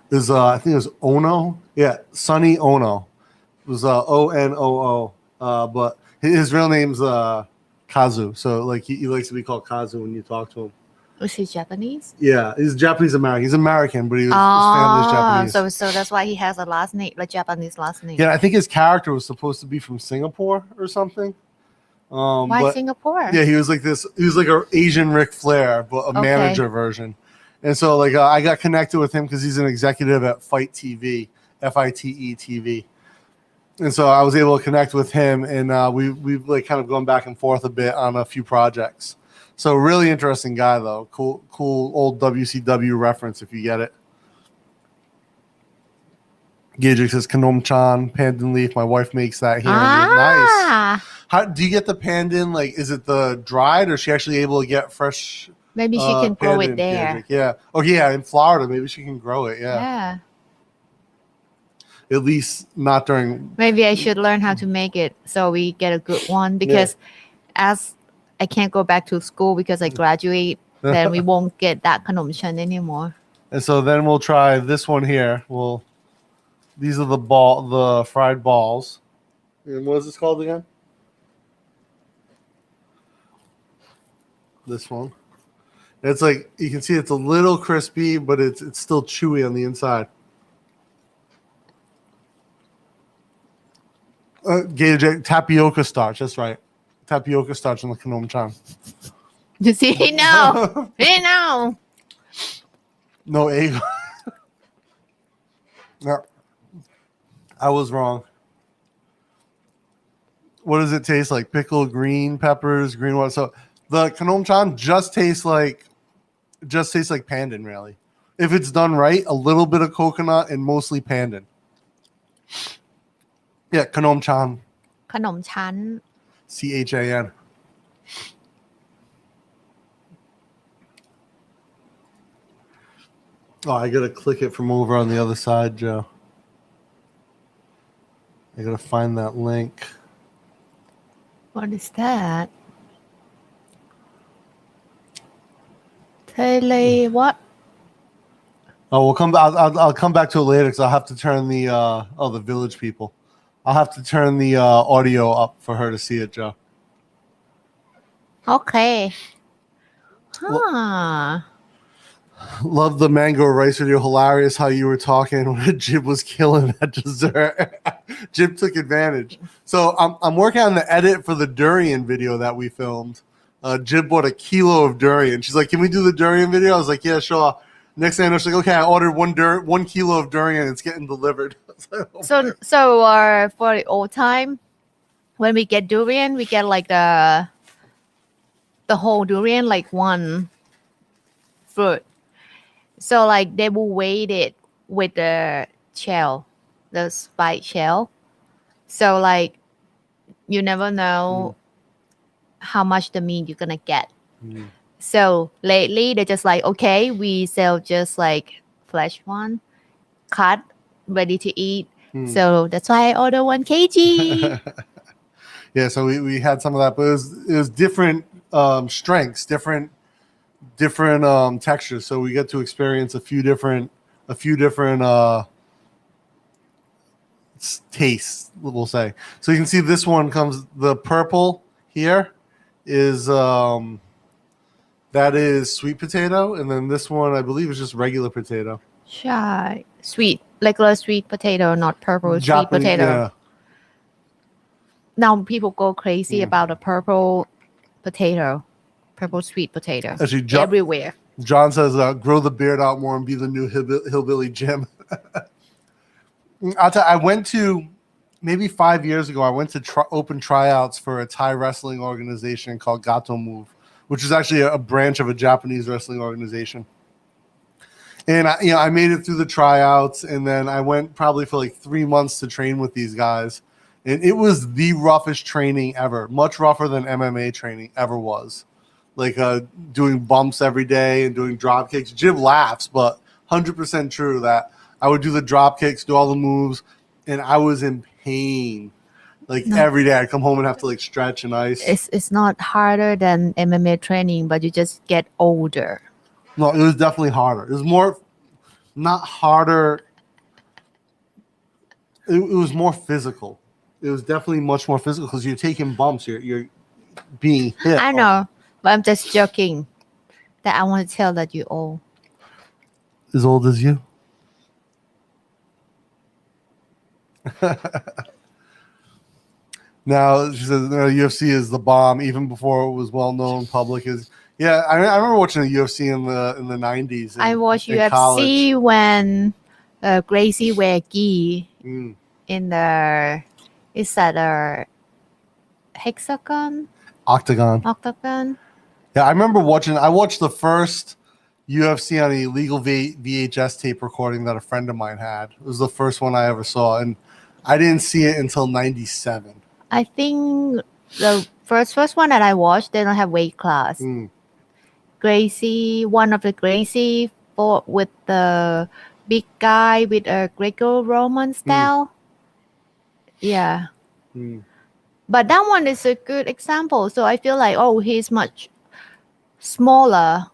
There's I think it was Ono. Yeah, Sonny Ono. It was Onoo. But his real name's Kazu. So like he likes to be called Kazu when you talk to him. Is he Japanese? Yeah, he's Japanese American. He's American, but his family's Japanese. So that's why he has a last name, like Japanese last name. Yeah, I think his character was supposed to be from Singapore or something. Why Singapore? Yeah, he was like this. He was like an Asian Ric Flair, but a manager version. And so, like, I got connected with him because he's an executive at Fight TV, FITE TV. And so I was able to connect with him, and we've like kind of gone back and forth a bit on a few projects. So really interesting guy, though. Cool old WCW reference if you get it. Gidrick says Kanom-chan, pandan leaf. My wife makes that here. Nice. How do you get the pandan? Like, is it the dried, or is she actually able to get fresh? Maybe she can grow it there. Gidrick? Yeah. Oh, yeah. In Florida, maybe she can grow it. Yeah. At least not during. Maybe I should learn how to make it so we get a good one, because as I can't go back to school because I graduate, then we won't get that kanom-chan anymore. And so then we'll try this one here. These are the fried balls. And what is this called again? This one. It's like you can see it's a little crispy, but it's still chewy on the inside. Tapioca starch. That's right. Tapioca starch in the kanom-chan. You see, he know. He know. No egg. No, I was wrong. What does it taste like? Pickled green peppers, green water. So the kanom-chan just tastes like pandan, really. If it's done right, a little bit of coconut and mostly pandan. Yeah, kanom-chan. Kanom-chan. CHAN. Oh, I gotta click it from over on the other side, Joe. I gotta find that link. What is that? What? Oh, we'll come. I'll come back to it later because I'll have to turn the the village people. I'll have to turn the audio up for her to see it, Joe. Okay. Huh. Love the mango rice video. Hilarious how you were talking when Jib was killing that dessert. Jib took advantage. So I'm working on the edit for the durian video that we filmed. Jib bought a kilo of durian. She's like, "Can we do the durian video?" I was like, "Yeah, sure." Next thing I know, she's like, "Okay, I ordered 1 kilo of durian. It's getting delivered." Like, oh So for the old time, when we get durian, we get like the whole durian, like one fruit. So like they will weight it with the shell, the spike shell. So like you never know how much the meat you're gonna get. So lately they're just like, okay, we sell just like fresh one, cut, ready to eat. So that's why I order 1 kg. Yeah, so we had some of that, but it was different strengths, different textures. So we get to experience a few different tastes, we'll say. So you can see this one comes, the purple here is that is sweet potato, and then this one I believe is just regular potato. Shy. Sweet, regular sweet potato, not purple sweet potato. Yeah. Now people go crazy about a purple potato, purple sweet potato. Actually, everywhere. John says, grow the beard out more and be the new hillbilly Jim. I'll tell you, I went to, maybe 5 years ago, I went to open tryouts for a Thai wrestling organization called Gato Move, which is actually a branch of a Japanese wrestling organization. And I made it through the tryouts, and then I went probably for like 3 months to train with these guys. And it was the roughest training ever, much rougher than MMA training ever was. Like doing bumps every day and doing drop kicks. Jim laughs, but 100% true that I would do the drop kicks, do all the moves, and I was in pain. Like every day I'd come home and have to like stretch and ice. It's not harder than MMA training, but you just get older. No, it was definitely harder. It was more, not harder. It was more physical. It was definitely much more physical because you're taking bumps. You're being hit. I know, but I'm just joking that I want to tell that you're old. As old as you? Now she says UFC is the bomb even before it was well known. Public is I remember watching the UFC in the 90s. I watched UFC college. when Gracie wear gi in the hexagon? Octagon. Yeah, I remember watching. I watched the first UFC on an illegal VHS tape recording that a friend of mine had. It was the first one I ever saw, and I didn't see it until 97. I think the first one that I watched, they don't have weight class. Gracie, one of the Gracie fought with the big guy with a Greco-Roman style. Yeah. But that one is a good example. So I feel like, he's much smaller.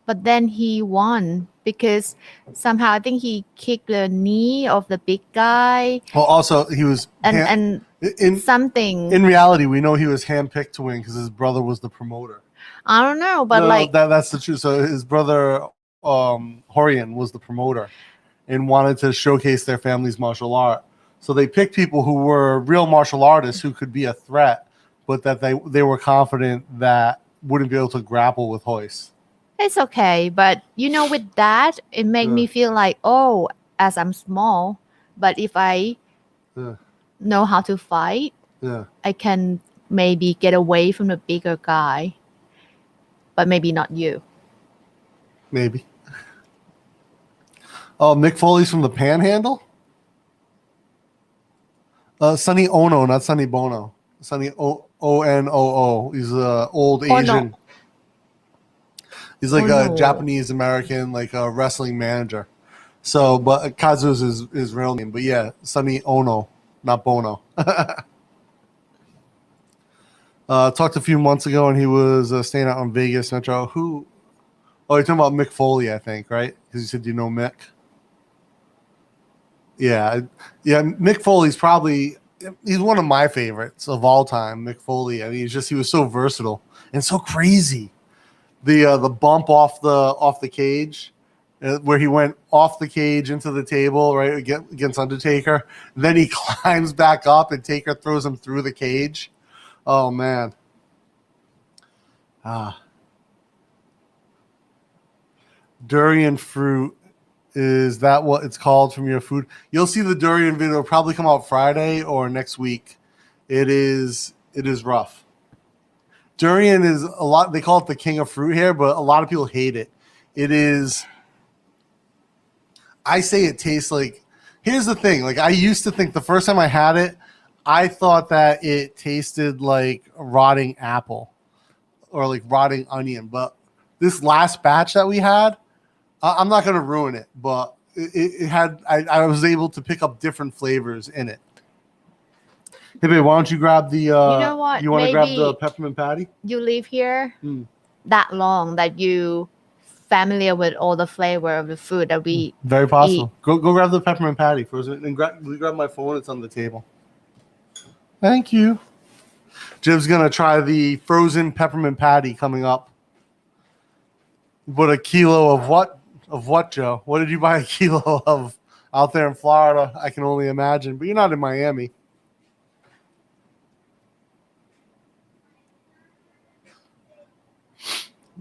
But then he won because somehow I think he kicked the knee of the big guy. Well, also he was something. In reality, we know he was handpicked to win because his brother was the promoter. I don't know, but that's the truth. So his brother Horian was the promoter and wanted to showcase their family's martial art. So they picked people who were real martial artists who could be a threat, but that they were confident that wouldn't be able to grapple with Hoist. It's okay, but with that, it made me feel like, as I'm small, but if I know how to fight, I can maybe get away from the bigger guy, but maybe not you. Maybe. Oh, Mick Foley's from the Panhandle? Sonny Ono, not Sonny Bono. Sonny Onoo. He's an old Asian. No. He's like a Japanese American, like a wrestling manager. So, but Kazu's his real name. But yeah, Sonny Ono. not Bono. Talked a few months ago, and he was staying out in Vegas Metro. Who? Oh, you're talking about Mick Foley, I think, right? Because you said you know Mick. Yeah. Mick Foley's he's one of my favorites of all time. Mick Foley. I mean, he was so versatile and so crazy. The bump off the cage, where he went off the cage into the table, right, against Undertaker. Then he climbs back up, and Taker throws him through the cage. Oh man. Durian fruit. Is that what it's called from your food? You'll see the durian video probably come out Friday or next week. It is rough. Durian is a lot. They call it the king of fruit here, but a lot of people hate it. It is. I say it tastes like. Here's the thing. Like, I used to think the first time I had it, I thought that it tasted like rotting apple or like rotting onion. But this last batch that we had, I'm not going to ruin it, but it had. I was able to pick up different flavors in it. Hey, babe, why don't you grab the? You know what? You want to grab the peppermint patty? You live here that long that you familiar with all the flavor of the food that we Very possible. eat. Go grab the peppermint patty first, and grab my phone. It's on the table. Thank you. Jim's gonna try the frozen peppermint patty coming up. But a kilo of what? Of what, Joe? What did you buy a kilo of out there in Florida? I can only imagine. But you're not in Miami.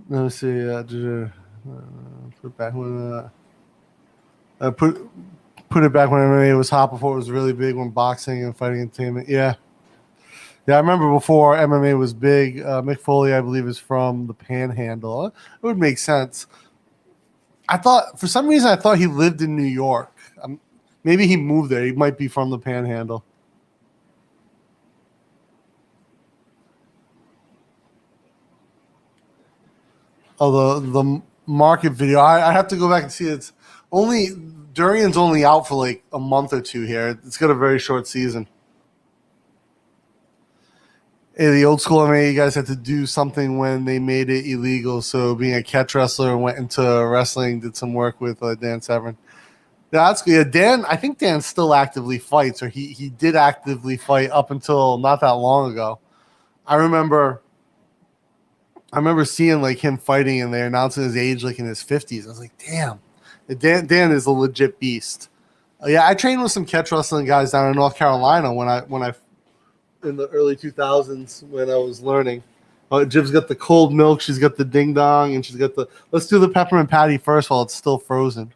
Let me see. Put it back when put it back when MMA was hot, before it was really big, when boxing and fighting entertainment. Yeah. I remember before MMA was big. Mick Foley, I believe, is from the Panhandle. It would make sense. For some reason, I thought he lived in New York. Maybe he moved there. He might be from the Panhandle. Oh, the market video. I have to go back and see. It's only Durian's only out for like a month or two here. It's got a very short season. Hey, the old school MMA, you guys had to do something when they made it illegal. So being a catch wrestler, went into wrestling, did some work with Dan Severn. Yeah, that's good. Yeah, Dan, I think Dan still actively fights, or he did actively fight up until not that long ago. I remember seeing like him fighting, and they're announcing his age like in his 50s. I was like, damn, Dan is a legit beast. Yeah, I trained with some catch wrestling guys down in North Carolina when I in the early 2000s when I was learning. Jib's got the cold milk, she's got the ding dong, and she's got let's do the peppermint patty first while it's still frozen.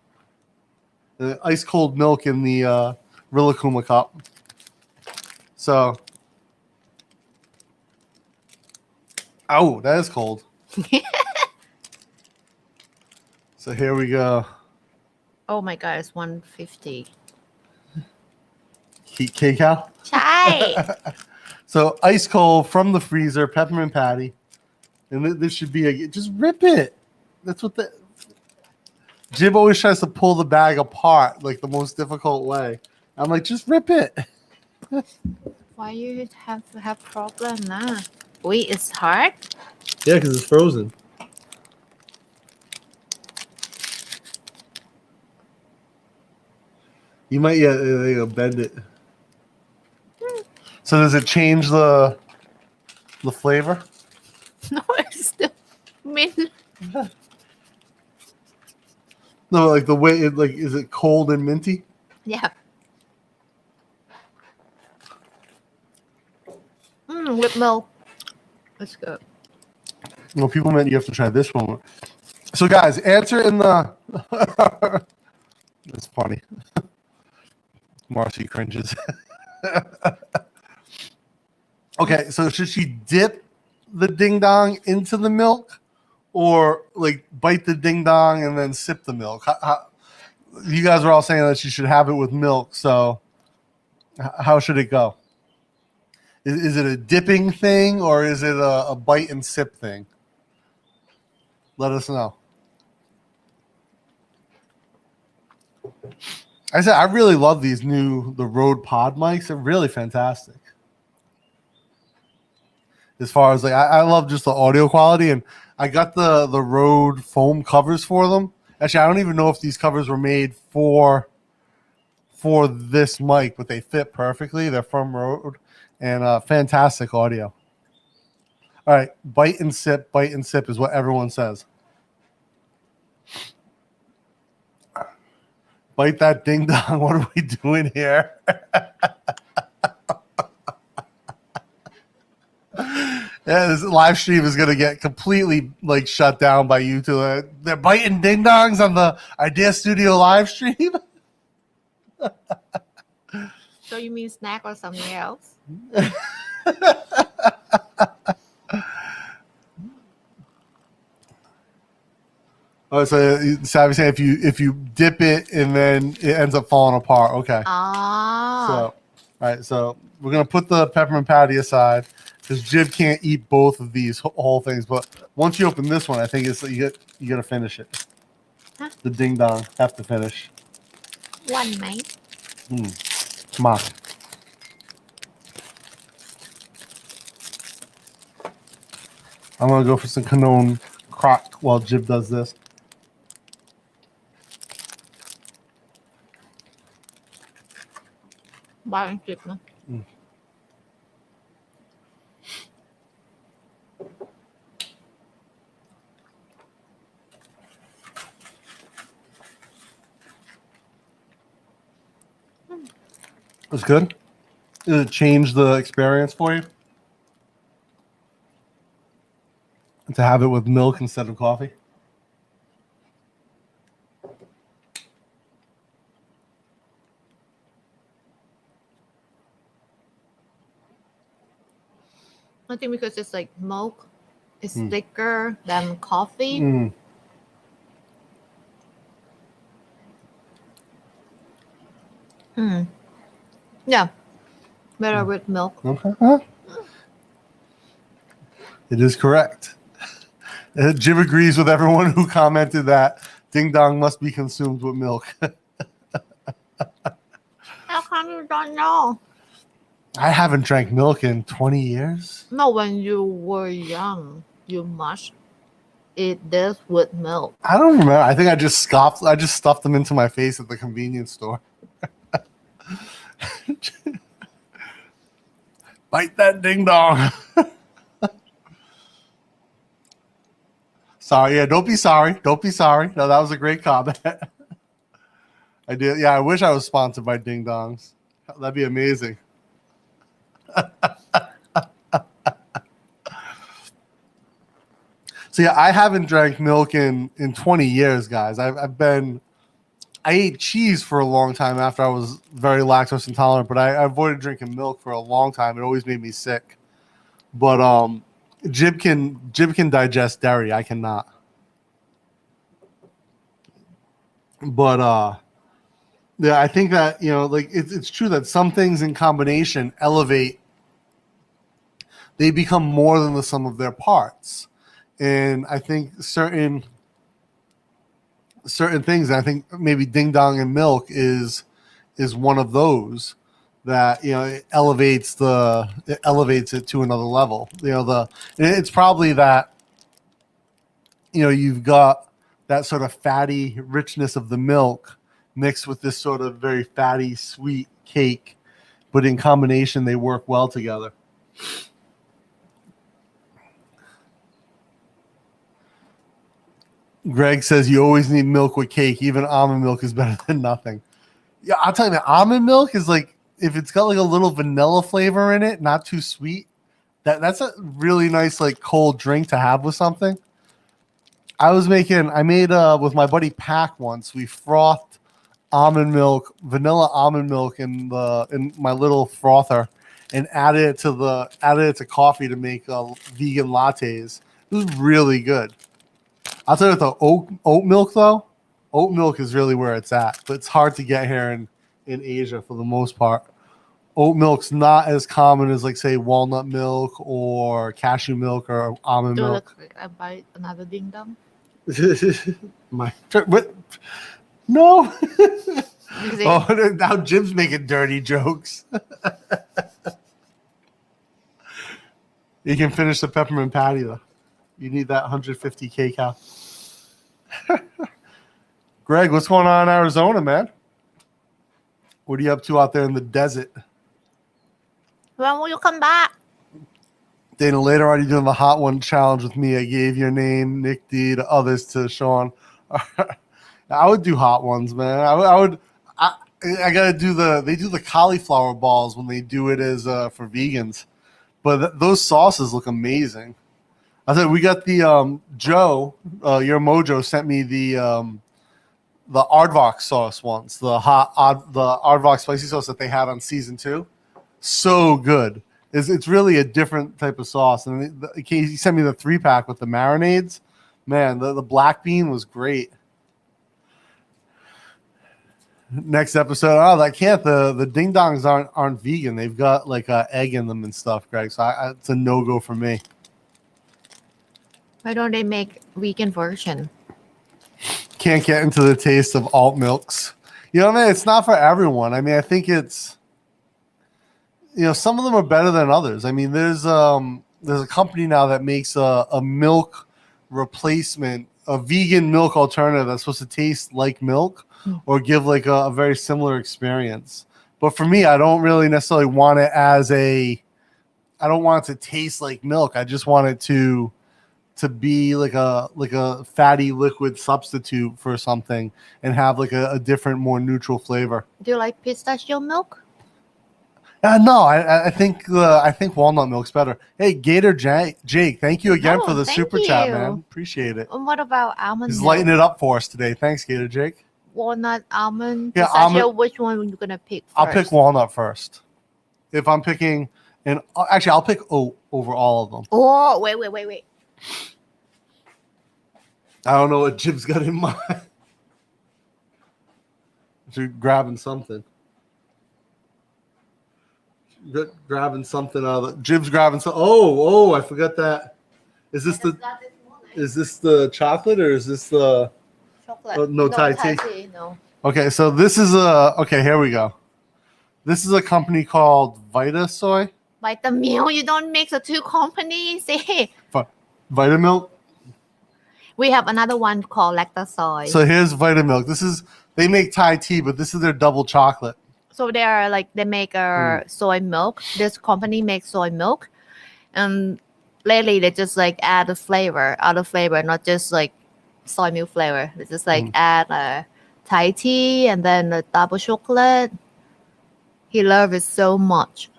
Ice cold milk in the Rilakkuma cup. So, oh, that is cold. So here we go. Oh my god, it's 150. Heat K-Cow? Chai! So ice cold from the freezer, peppermint patty. And this should be just rip it. That's what Jib always tries to pull the bag apart, like the most difficult way. I'm like, just rip it. Why you have to have problem now? Wait, it's hard? Yeah, because it's frozen. You might, bend it. So does it change the flavor? No, it's still mint. No, like the way is it cold and minty? Yeah. With milk. That's good. Well, people meant you have to try this one. So guys, answer in the That's funny. Marcy cringes. Okay, so should she dip the ding dong into the milk, or like bite the ding dong and then sip the milk? You guys are all saying that she should have it with milk. So how should it go? Is it a dipping thing, or is it a bite and sip thing? Let us know. I said I really love the Rode Pod mics. They're really fantastic. As far as like, I love just the audio quality, and I got the Rode foam covers for them. Actually, I don't even know if these covers were made for this mic, but they fit perfectly. They're from Rode, and fantastic audio. All right, bite and sip is what everyone says. Bite that ding dong. What are we doing here? Yeah, this live stream is going to get completely like shut down by YouTube. They're biting ding dongs on the Idea Studio live stream. So you mean snack or something else? Oh, so Savvy saying if you dip it and then it ends up falling apart. Okay. Ah. So, all right. So we're gonna put the peppermint patty aside because Jib can't eat both of these whole things. But once you open this one, I think it's you gotta finish it. Huh? The ding dong have to finish. One mate. Come on. I'm gonna go for some Canon crock while Jib does this. Ba chip nữa. It's good. Did it change the experience for you? To have it with milk instead of coffee? I think because it's like milk, it's thicker than coffee. Yeah, better with milk. Okay. It is correct. Jim agrees with everyone who commented that ding dong must be consumed with milk. How come you don't know? I haven't drank milk in 20 years. No, when you were young, you must eat this with milk. I don't remember. I think I just stuffed them into my face at the convenience store. Bite that ding dong. Sorry, yeah, don't be sorry. Don't be sorry. No, that was a great comment. I did. Yeah, I wish I was sponsored by Ding Dongs. That'd be amazing. So yeah, I haven't drank milk in 20 years, guys. I ate cheese for a long time after I was very lactose intolerant, but I avoided drinking milk for a long time. It always made me sick. But Jib can digest dairy. I cannot. But yeah, I think that, you know, like it's true that some things in combination elevate. They become more than the sum of their parts. And I think certain things, I think maybe ding dong and milk is one of those that, you know, it elevates it to another level. You know, it's probably that, you know, you've got that sort of fatty richness of the milk mixed with this sort of very fatty sweet cake, but in combination they work well together. Greg says you always need milk with cake. Even almond milk is better than nothing. Yeah, I'll tell you, man, almond milk is like, if it's got like a little vanilla flavor in it, not too sweet, that's a really nice like cold drink to have with something. I made with my buddy Pack once. We frothed vanilla almond milk in my little frother, and added it to coffee to make vegan lattes. It was really good. I'll tell you, the oat milk though, oat milk is really where it's at, but it's hard to get here in Asia for the most part. Oat milk's not as common as, like, say, walnut milk or cashew milk or almond milk. I buy another ding dong. No. Because it- Oh, now Jim's making dirty jokes. You can finish the peppermint patty though. You need that 150 kcal. Greg, what's going on in Arizona, man? What are you up to out there in the desert? when will you come back? Dana, later on, you're doing the Hot One challenge with me. I gave your name, Nick D, to others, to Sean. I would do hot ones, man. I gotta do they do the cauliflower balls when they do it as for vegans, but those sauces look amazing. I said we got the Joe, your Mojo sent me the Aardvark sauce once, the Aardvark spicy sauce that they had on season 2. So good. It's really a different type of sauce. And he sent me the 3-pack with the marinades. Man, the black bean was great. Next episode, I can't. The ding dongs aren't vegan. They've got like egg in them and stuff, Greg. So it's a no go for me. Why don't they make vegan version? Can't get into the taste of alt milks. You know what I mean? It's not for everyone. I mean, I think it's, some of them are better than others. I mean, there's a company now that makes a milk replacement, a vegan milk alternative that's supposed to taste like milk or give like a very similar experience. But for me, I don't really necessarily want it I don't want it to taste like milk. I just want it to be like a fatty liquid substitute for something and have like a different, more neutral flavor. Do you like pistachio milk? No, I think walnut milk's better. Hey, Gator Jake, thank you again for the super chat, man. Appreciate it. And what about almond He's milk? lighting it up for us today. Thanks, Gator Jake. Walnut, almond, Yeah, pistachio. almond. Which one are you gonna pick first? I'll pick walnut first. If I'm picking, and actually, I'll pick oat over all of them. Oh, wait. I don't know what Jim's got in mind. You're grabbing something. Grabbing something out of Jim's grabbing some. Oh, I forgot that. Is this the chocolate or is this the chocolate? no Thai tea? No. Okay, so this is here we go. This is a company called Vita Soy. Vitamilk. You don't mix the two companies. Vitamilk. We have another one called Lactosoy. So here's Vitamilk. They make Thai tea, but this is their double chocolate. So they make soy milk. This company makes soy milk, and lately they just like add other flavor, not just like soy milk flavor. They just like add Thai tea and then the double chocolate. He loves it so much.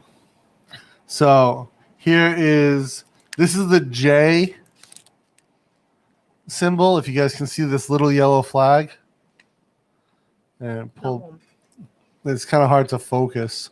So this is the J symbol. If you guys can see this little yellow flag, and pull. It's kind of hard to focus,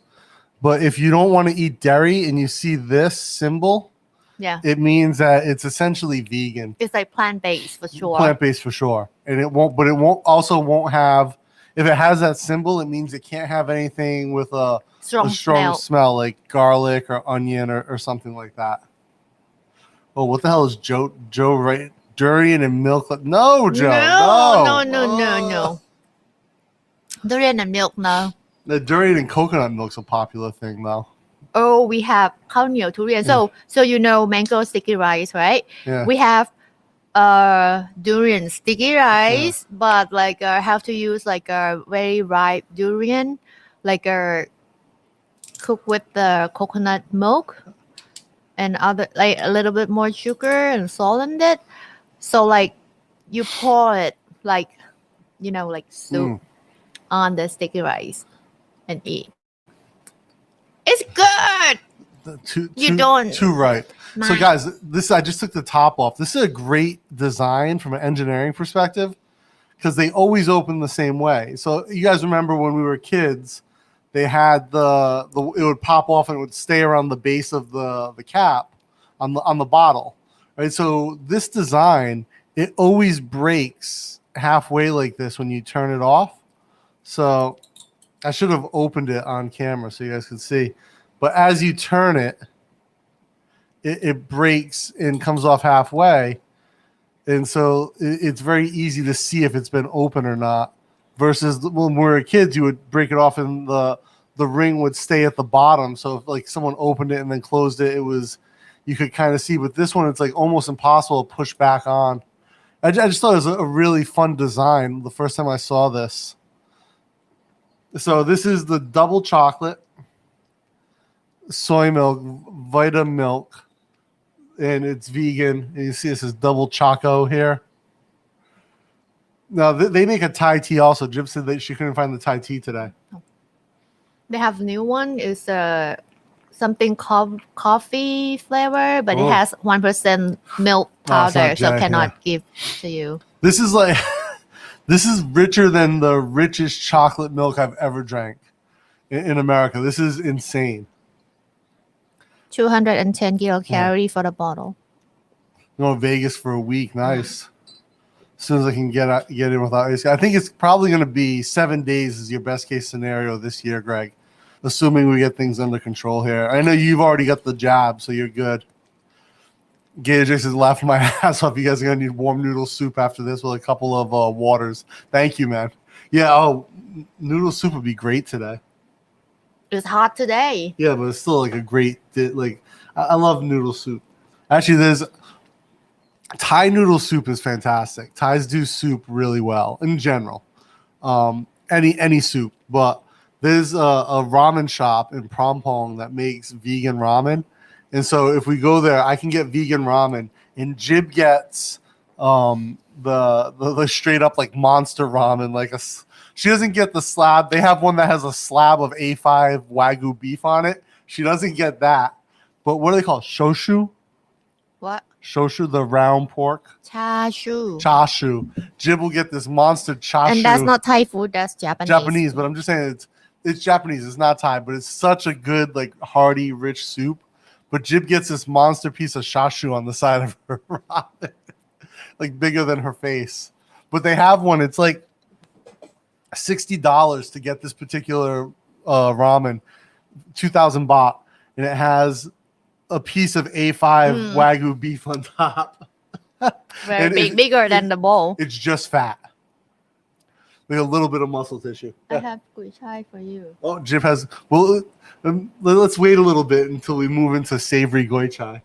but if you don't want to eat dairy and you see this symbol, it means that it's essentially vegan. It's like plant-based for sure. Plant-based for sure, and it won't have. If it has that symbol, it means it can't have anything with a strong smell like garlic or onion or something like that. Oh, what the hell is Joe? Right, durian and milk. No, Joe. No. Durian and milk, no. The durian and coconut milk's a popular thing, though. Oh, we have khao niao durian. So mango sticky rice, right? Yeah. We have durian sticky rice, but like have to use like a very ripe durian, like cook with the coconut milk and other like a little bit more sugar and salt in it. So like you pour it like like soup on the sticky rice and eat. It's good. Too right. Nice. So guys, I just took the top off. This is a great design from an engineering perspective because they always open the same way. So you guys remember when we were kids, they had it would pop off and it would stay around the base of the cap on the bottle, right? So this design, it always breaks halfway like this when you turn it off. So I should have opened it on camera so you guys could see. But as you turn it, it breaks and comes off halfway. And so it's very easy to see if it's been open or not versus when we were kids, you would break it off and the ring would stay at the bottom. So if like someone opened it and then closed it, you could kind of see. But this one, it's like almost impossible to push back on. I just thought it was a really fun design the first time I saw this. So this is the double chocolate, soy milk, Vita milk, and it's vegan. And you see this is double choco here. Now they make a Thai tea also. Jib said that she couldn't find the Thai tea today. They have a new one. It's something called coffee flavor, but it has 1% milk powder, so cannot give to you. This is like this is richer than the richest chocolate milk I've ever drank in America. This is insane. 210 kilocalories for the bottle. Going to Vegas for a week. Nice. As soon as I can get in without ice. I think it's probably going to be 7 days is your best case scenario this year, Greg. Assuming we get things under control here. I know you've already got the jab, so you're good. Gator Jix has laughed my ass off. You guys are going to need warm noodle soup after this with a couple of waters. Thank you, man. Yeah, noodle soup would be great today. It's hot today. Yeah, but it's still like a great, I love noodle soup. Actually, there's Thai noodle soup is fantastic. Thais do soup really well in general. Any soup, but there's a ramen shop in Prompong that makes vegan ramen. And so if we go there, I can get vegan ramen, and Jib gets the straight up like monster ramen. She doesn't get the slab. They have one that has a slab of A5 Wagyu beef on it. She doesn't get that. But what do they call it? Shoshu? What? Shoshu, the round pork. Chashu. Jib will get this monster chashu. And that's not Thai food. That's Japanese. But I'm just saying it's Japanese. It's not Thai, but it's such a good, like, hearty, rich soup. But Jib gets this monster piece of chashu on the side of her ramen, like bigger than her face. But they have one. It's like $60 to get this particular ramen, 2,000 baht, and it has a piece of A5 Wagyu beef on top. Very big, bigger than the bowl. It's just fat. Like a little bit of muscle tissue. I have gui chai for you. Oh, Jib has. Well, let's wait a little bit until we move into savory goi chai.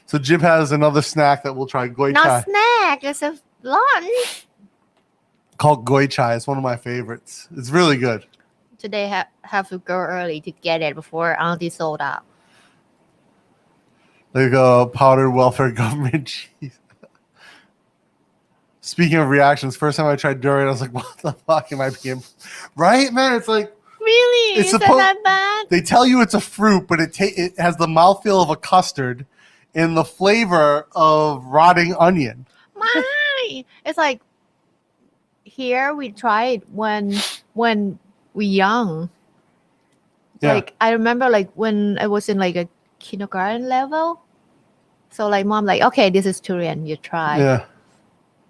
So Jib has another snack that we'll try. Goi chai. Not snack. It's a lunch. Called goi chai. It's one of my favorites. It's really good. Today have to go early to get it before Auntie sold out. Like a powdered welfare government cheese. Speaking of reactions, first time I tried durian, I was like, what the fuck am I being? Right, man? It's like, really? Is it that bad? They tell you it's a fruit, but it has the mouthfeel of a custard and the flavor of rotting onion. My, it's like, here we tried when we young. Yeah. Like, I remember like when I was in like a kindergarten level. So like mom like, okay, this is durian, you try. Yeah.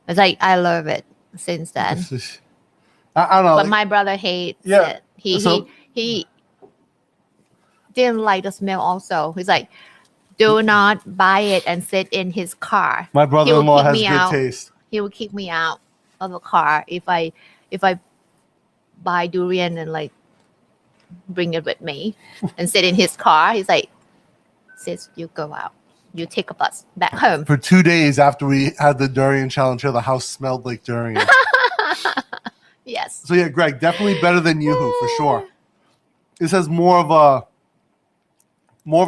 It's like I love it since then. I don't know. But my brother hates it. He didn't like the smell also. He's like, do not buy it and sit in his car. My brother-in-law has good taste. He will kick me out of the car if I buy durian and like bring it with me and sit in his car. He's like, sis, you go out. You take a bus back home. For 2 days after we had the durian challenge here, the house smelled like durian. Yes. So yeah, Greg, definitely better than Yoo-hoo for sure. This has more of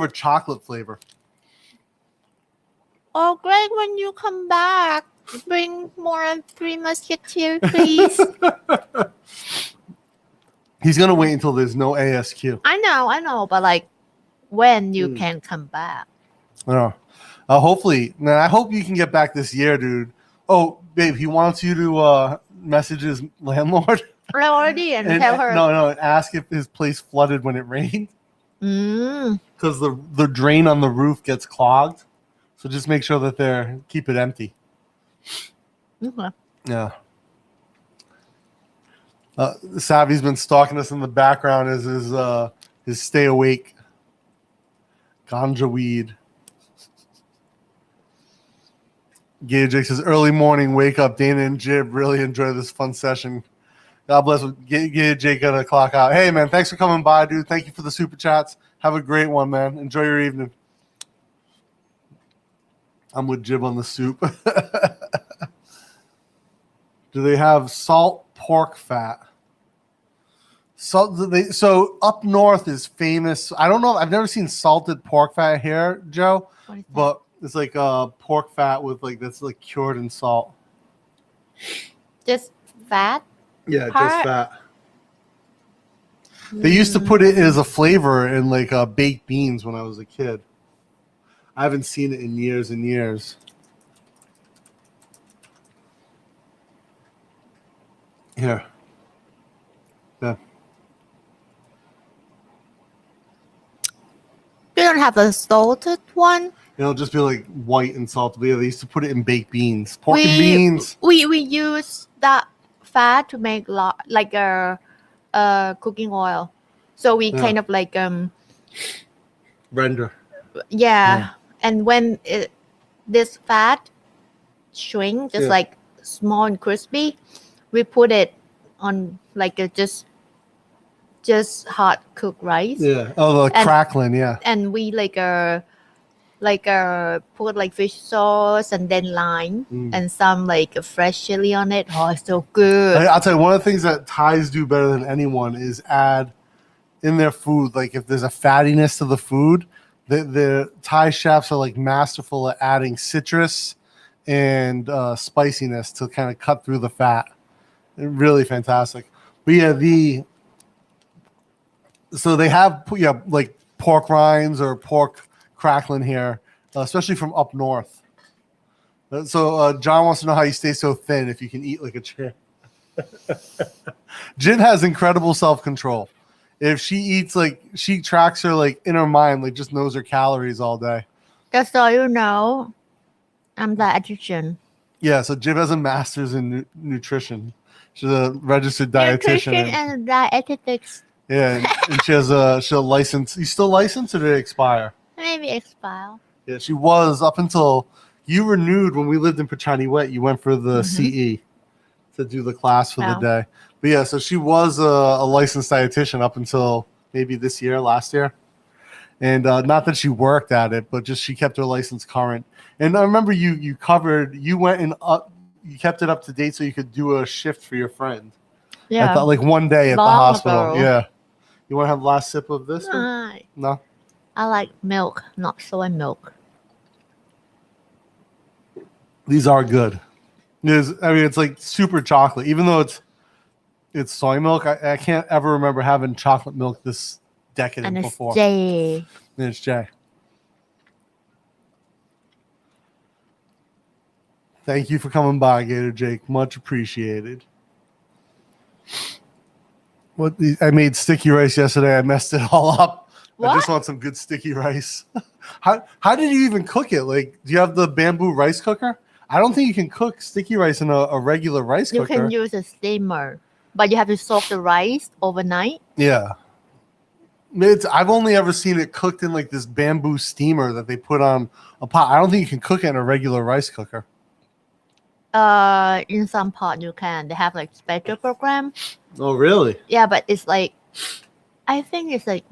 a chocolate flavor. Oh, Greg, when you come back, bring more Three Musketeers, please. He's gonna wait until there's no ASQ. I know, but like when you can come back. Yeah. Hopefully, man. I hope you can get back this year, dude. Oh, babe, he wants you to message his landlord. Already and tell her. No, ask if his place flooded when it rained. Because the drain on the roof gets clogged. So just make sure that keep it empty. Okay. Yeah. Savvy's been stalking us in the background as his stay awake. Ganja weed. Gator Jake says, early morning wake up. Dana and Jib really enjoy this fun session. God bless. Gator Jake got to clock out. Hey, man, thanks for coming by, dude. Thank you for the super chats. Have a great one, man. Enjoy your evening. I'm with Jib on the soup. Do they have salt pork fat? So up north is famous. I don't know. I've never seen salted pork fat here, Joe. But it's like pork fat with like that's like cured in salt. Just fat? Yeah, part? just fat. They used to put it as a flavor in like baked beans when I was a kid. I haven't seen it in years and years. Here. Yeah. You don't have the salted one? It'll just be like white and salted. But yeah, they used to put it in baked beans. Pork and beans. We use that fat to make like a cooking oil. So we kind of like render. Yeah. And when this fat shrink just like small and crispy, we put it on like a just hot cooked rice. Yeah. Oh, the crackling. Yeah. And we put like fish sauce and then lime and some like fresh chili on it. Oh, it's so good. I'll tell you, one of the things that Thais do better than anyone is add in their food. Like if there's a fattiness to the food, the Thai chefs are like masterful at adding citrus and spiciness to kind of cut through the fat. Really fantastic. But yeah, so they have like pork rinds or pork crackling here, especially from up north. So John wants to know how you stay so thin if you can eat like a chair. Jin has incredible self-control. If she eats, like, she tracks her, like, in her mind, like, just knows her calories all day. Just so you know, I'm dietitian. Yeah, so Jib has a master's in nutrition. She's a registered dietitian. Nutrition and dietetics. Yeah, and she has a license. You still licensed or did it expire? Maybe expire. Yeah, she was up until you renewed when we lived in Pachani Wet. You went for the CE to do the class for the day. But yeah, so she was a licensed dietitian up until maybe last year. And not that she worked at it, but just she kept her license current. And I remember you went and you kept it up to date so you could do a shift for your friend. Yeah. I thought like one day at the hospital. Ago. Yeah. You want to have the last sip of this? No? I like milk, not soy milk. These are good. It's like super chocolate. Even though it's soy milk, I can't ever remember having chocolate milk this decadent before. And it's Jay. Thank you for coming by, Gator Jake. Much appreciated. I made sticky rice yesterday. I messed it all up. What? I just want some good sticky rice. How did you even cook it? Like, do you have the bamboo rice cooker? I don't think you can cook sticky rice in a regular rice cooker. You can use a steamer, but you have to soak the rice overnight. Yeah. I've only ever seen it cooked in like this bamboo steamer that they put on a pot. I don't think you can cook it in a regular rice cooker. In some pot you can. They have like special program. Oh, really? Yeah, but it's like, I think it's like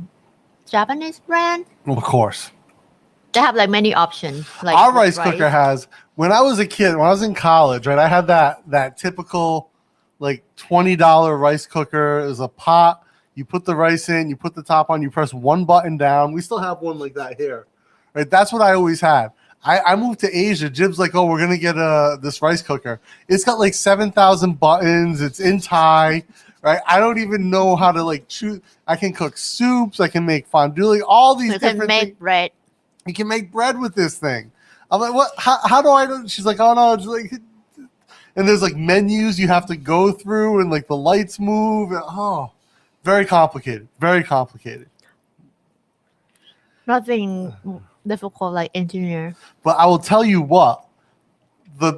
Japanese brand. Well, of course. They have like many options. Like our rice cooker has. When I was a kid, when I was in college, right, I had that typical like $20 rice cooker. It was a pot. You put the rice in, you put the top on, you press one button down. We still have one like that here. Right? That's what I always had. I moved to Asia. Jib's like, oh, we're going to get this rice cooker. It's got like 7,000 buttons. It's in Thai. Right? I don't even know how to like choose. I can cook soups. I can make fondue. Like, all these different things. You can make bread. You can make bread with this thing. I'm like, what? How do I do? She's like, oh no, it's like, and there's like menus you have to go through, and like the lights move. Oh, very complicated. Very complicated. Nothing difficult like engineer. But I will tell you what, I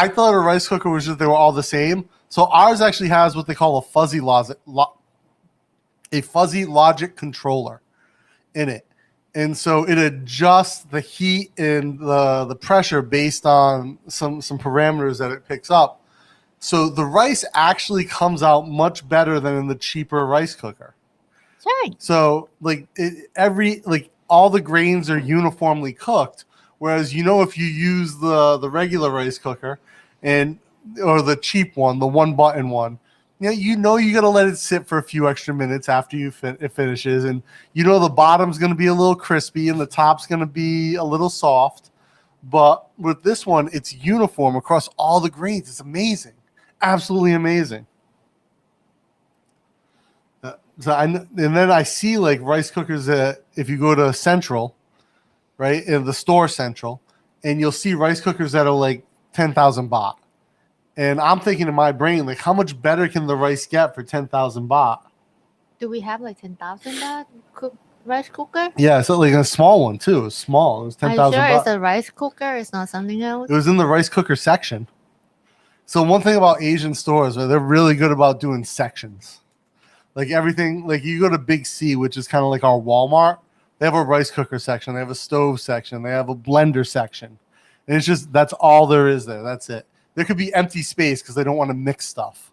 thought a rice cooker was just they were all the same. So ours actually has what they call a fuzzy logic controller in it. and so it adjusts the heat and the pressure based on some parameters that it picks up. So the rice actually comes out much better than in the cheaper rice cooker. Right. So like all the grains are uniformly cooked, whereas if you use the regular rice cooker or the cheap one, the one button one, you got to let it sit for a few extra minutes after it finishes, and the bottom's going to be a little crispy and the top's going to be a little soft. But with this one, it's uniform across all the grains. It's amazing, absolutely amazing. And then I see like rice cookers that if you go to Central, right, in the store Central, and you'll see rice cookers that are like 10,000 baht. And I'm thinking in my brain, like, how much better can the rice get for 10,000 baht? Do we have like 10,000 baht rice cooker? Yeah, so like a small one too. It was small. It was 10,000 baht. baht. It's a rice cooker. It's not something else. It was in the rice cooker section. So one thing about Asian stores, they're really good about doing sections. Like everything, like you go to Big C, which is kind of like our Walmart. They have a rice cooker section. They have a stove section. They have a blender section. And it's just, that's all there is there. That's it. There could be empty space because they don't want to mix stuff,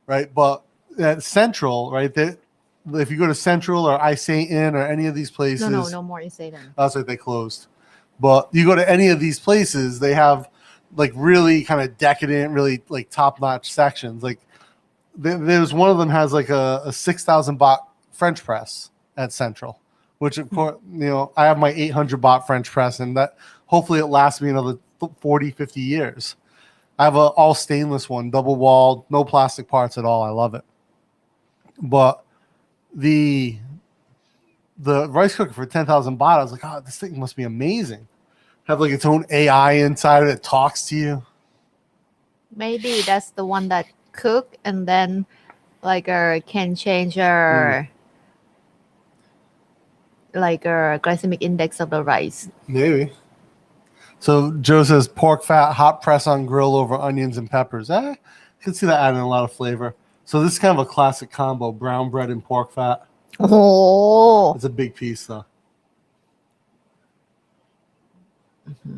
right? But at Central, right, if you go to Central or I Say Inn or any of these places. No more I Say Inn. That's like they closed. But you go to any of these places, they have like really kind of decadent, really like top-notch sections. Like there's one of them has like a 6,000 baht French press at Central, which of course, I have my 800 baht French press, and that hopefully it lasts me another 40, 50 years. I have a all stainless one, double walled, no plastic parts at all. I love it. But the rice cooker for 10,000 baht, I was like, oh, this thing must be amazing. Have like its own AI inside of it that talks to you. Maybe that's the one that cook and then like can change like a glycemic index of the rice. Maybe. So Joe says pork fat, hot press on grill over onions and peppers. I can see that adding a lot of flavor. So this is kind of a classic combo: brown bread and pork fat. Oh, It's a big piece though. Mm-hmm.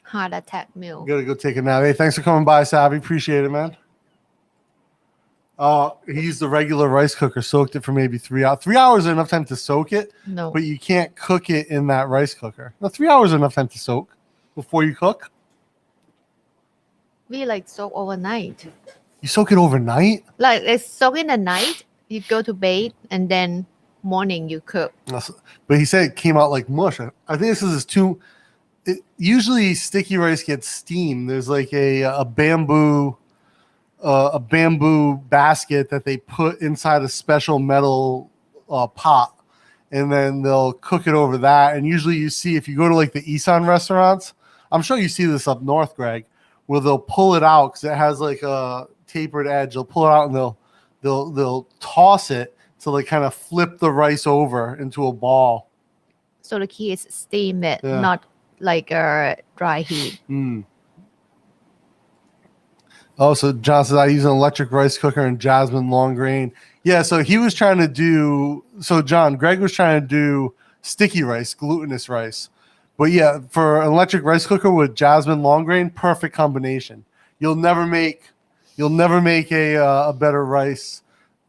Heart attack meal. Gotta go take a nap. Hey, thanks for coming by, Savvy. Appreciate it, man. He used the regular rice cooker, soaked it for maybe 3 hours. 3 hours is enough time to soak it. No. But you can't cook it in that rice cooker. Now, 3 hours is enough time to soak before you cook. We like soak overnight. You soak it overnight? Like it's soak in the night, you go to bed, and then morning you cook. But he said it came out like mush. I think this is too... usually sticky rice gets steamed. There's like a bamboo basket that they put inside a special metal pot, and then they'll cook it over that. And usually you see, if you go to like the Isan restaurants, I'm sure you see this up north, Greg, where they'll pull it out because it has like a tapered edge. They'll pull it out and they'll toss it to like kind of flip the rice over into a ball. So the key is steam it, Yeah. not like a dry heat. Oh, so John says I use an electric rice cooker and Jasmine long grain. Yeah, so he was trying to do. So John, Greg was trying to do sticky rice, glutinous rice. But yeah, for an electric rice cooker with Jasmine long grain, perfect combination. You'll never make a better rice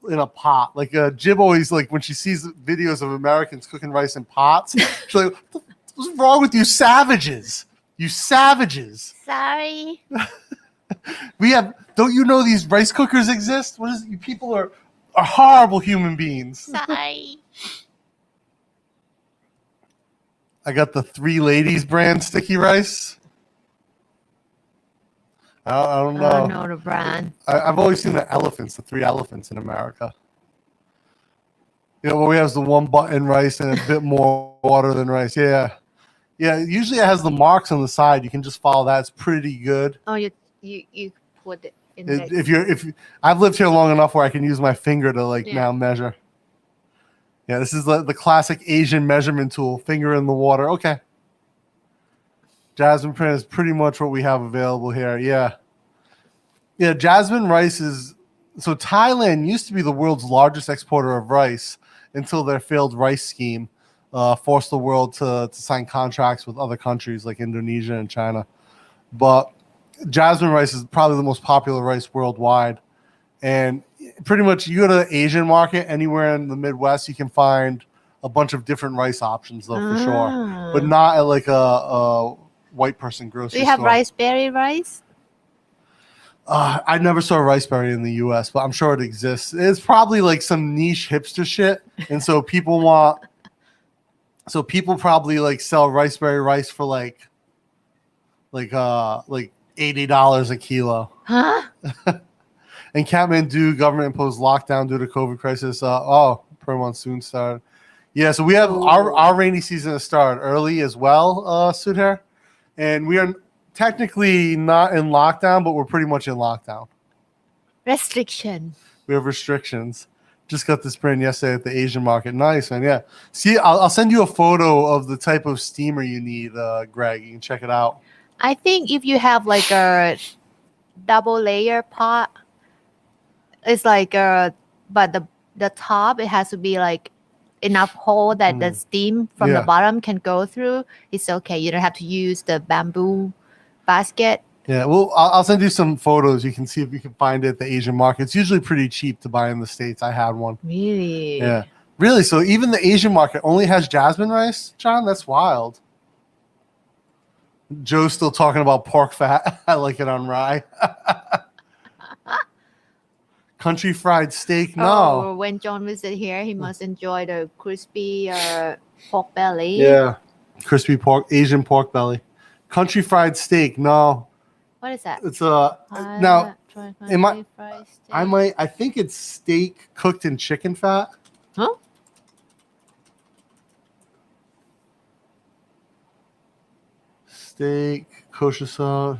in a pot. Like Jib always, like when she sees videos of Americans cooking rice in pots, she's like, "What's wrong with you, savages? You savages!" Sorry. Don't you know these rice cookers exist? What is it? You people are horrible human beings. Sorry. I got the Three Ladies brand sticky rice. I don't know. I don't know the brand. I've always seen the three elephants in America. What we have is the one button rice and a bit more water than rice. Yeah. Usually it has the marks on the side. You can just follow that. It's pretty good. Oh, you put it in there. If I've lived here long enough where I can use my finger to now measure. Yeah, this is the classic Asian measurement tool. Finger in the water. Okay. Jasmine print is pretty much what we have available here. Yeah. Jasmine rice is... So Thailand used to be the world's largest exporter of rice until their failed rice scheme force the world to sign contracts with other countries like Indonesia and China. But jasmine rice is probably the most popular rice worldwide. And pretty much you go to the Asian market, anywhere in the Midwest, you can find a bunch of different rice options, though, for sure. But not at like a white person grocery store. Do you have raspberry rice? I never saw riceberry in the U.S., but I'm sure it exists. It's probably like some niche hipster shit, and so people probably like sell raspberry rice for like $80 a kilo. Huh? And Kathmandu government imposed lockdown due to COVID crisis. Pre-monsoon started. Yeah, so we have our rainy season has started early as well, Sudhir, and we are technically not in lockdown, but we're pretty much in lockdown. Restriction. We have restrictions. Just got this brand yesterday at the Asian market. Nice, man. Yeah. See, I'll send you a photo of the type of steamer you need, Greg. You can check it out. I think if you have like a double layer pot, it's like but the top, it has to be like enough hole that the steam from the bottom can go through. It's okay. You don't have to use the bamboo basket. Yeah, well, I'll send you some photos. You can see if you can find it at the Asian market. It's usually pretty cheap to buy in the States. I had one. Really? Yeah. Really? So even the Asian market only has jasmine rice, John? That's wild. Joe's still talking about pork fat. I like it on rye. Country fried steak? No. Oh, when John visited here, he must enjoy the crispy pork belly. Yeah. Crispy pork, Asian pork belly. Country fried steak? No. What is that? It's now. I think it's steak cooked in chicken fat. Huh? Steak, kosher salt.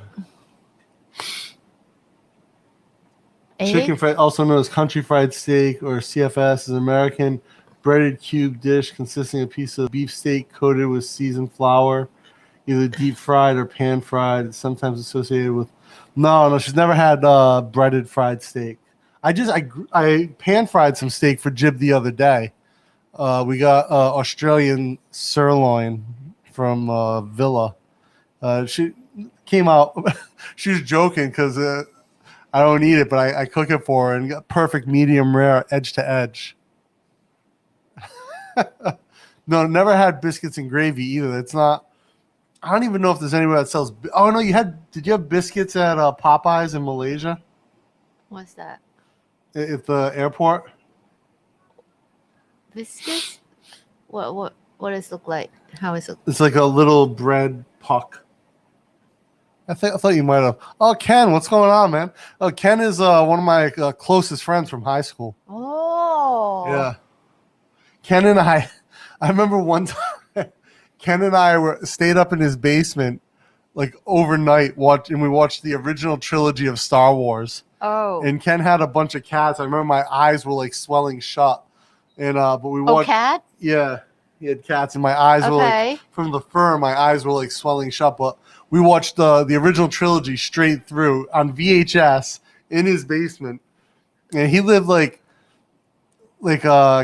Chicken fried, also known as country fried steak or CFS, is an American breaded cube dish consisting of a piece of beef steak coated with seasoned flour, either deep fried or pan fried. It's sometimes associated with. No, she's never had breaded fried steak. I pan fried some steak for Jib the other day. We got Australian sirloin from Villa. She came out. She was joking because I don't eat it, but I cook it for her and got perfect medium rare, edge to edge. No, never had biscuits and gravy either. It's not. I don't even know if there's anywhere that sells. Oh no, did you have biscuits at Popeyes in Malaysia? What's that? At the airport. Biscuits? What does it look like? How is it? It's like a little bread puck. I thought you might have. Oh, Ken, what's going on, man? Oh, Ken is one of my closest friends from high school. Oh. Yeah. Ken and I remember one time. Ken and I stayed up in his basement like overnight and we watched the original trilogy of Star Wars. Oh. And Ken had a bunch of cats. I remember my eyes were like swelling shut. And but we watched. Oh, cat? Yeah, he had cats, and my eyes were like from the fur. My eyes were like swelling shut. But we watched the original trilogy straight through on VHS in his basement, and he lived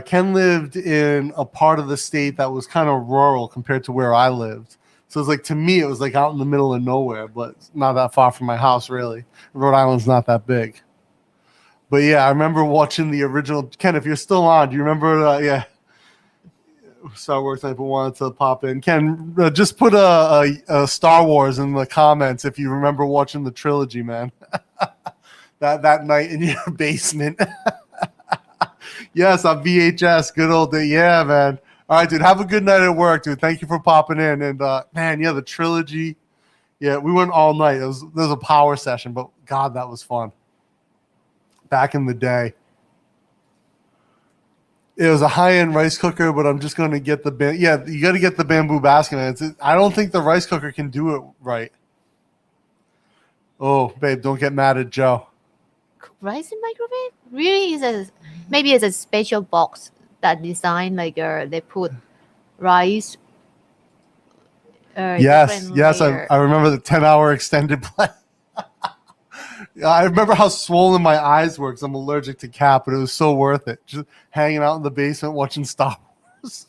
Ken lived in a part of the state that was kind of rural compared to where I lived. So it's like, to me, it was like out in the middle of nowhere, but not that far from my house, really. Rhode Island's not that big. But yeah, I remember watching the original. Ken, if you're still on, do you remember? Yeah. Star Wars people wanted to pop in. Ken, just put a Star Wars in the comments if you remember watching the trilogy, man. that night in your basement. Yes, on VHS, good old day. Yeah, man. All right, dude. Have a good night at work, dude. Thank you for popping in. And man, yeah, the trilogy. Yeah, we went all night. There was a power session, but God, that was fun. Back in the day. It was a high-end rice cooker, but I'm just going to get the yeah, you got to get the bamboo basket, man. I don't think the rice cooker can do it right. Oh, babe, don't get mad at Joe. Rice in microwave? Really? Maybe it's a special box that designed like they put rice. Yes, I remember the 10-hour extended play. I remember how swollen my eyes were because I'm allergic to cat, but it was so worth it. Just hanging out in the basement watching Star Wars.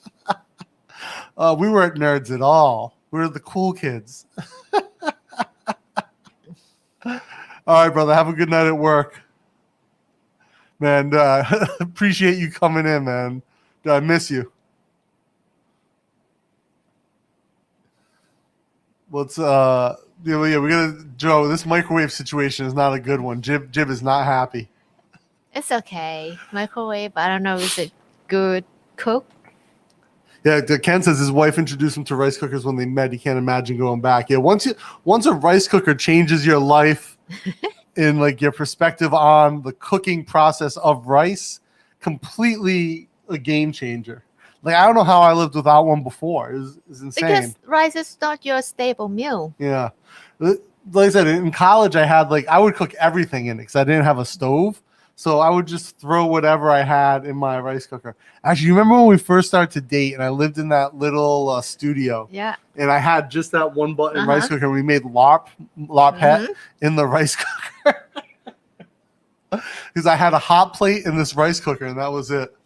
We weren't nerds at all. We were the cool kids. All right, brother. Have a good night at work. Man, appreciate you coming in, man. I miss you. Let's yeah, we're gonna Joe. This microwave situation is not a good one. Jib is not happy. It's okay. Microwave. I don't know. Is it good cook? Yeah, Ken says his wife introduced him to rice cookers when they met. He can't imagine going back. Yeah, once a rice cooker changes your life in like your perspective on the cooking process of rice, completely a game changer. Like I don't know how I lived without one before. It's insane. Because rice is not your staple meal. Yeah, like I said, in college I had I would cook everything in it because I didn't have a stove. So I would just throw whatever I had in my rice cooker. Actually, you remember when we first started to date and I lived in that little studio? Yeah. And I had just that one button rice cooker. We made lop in the rice cooker. Because I had a hot plate in this rice cooker and that was it.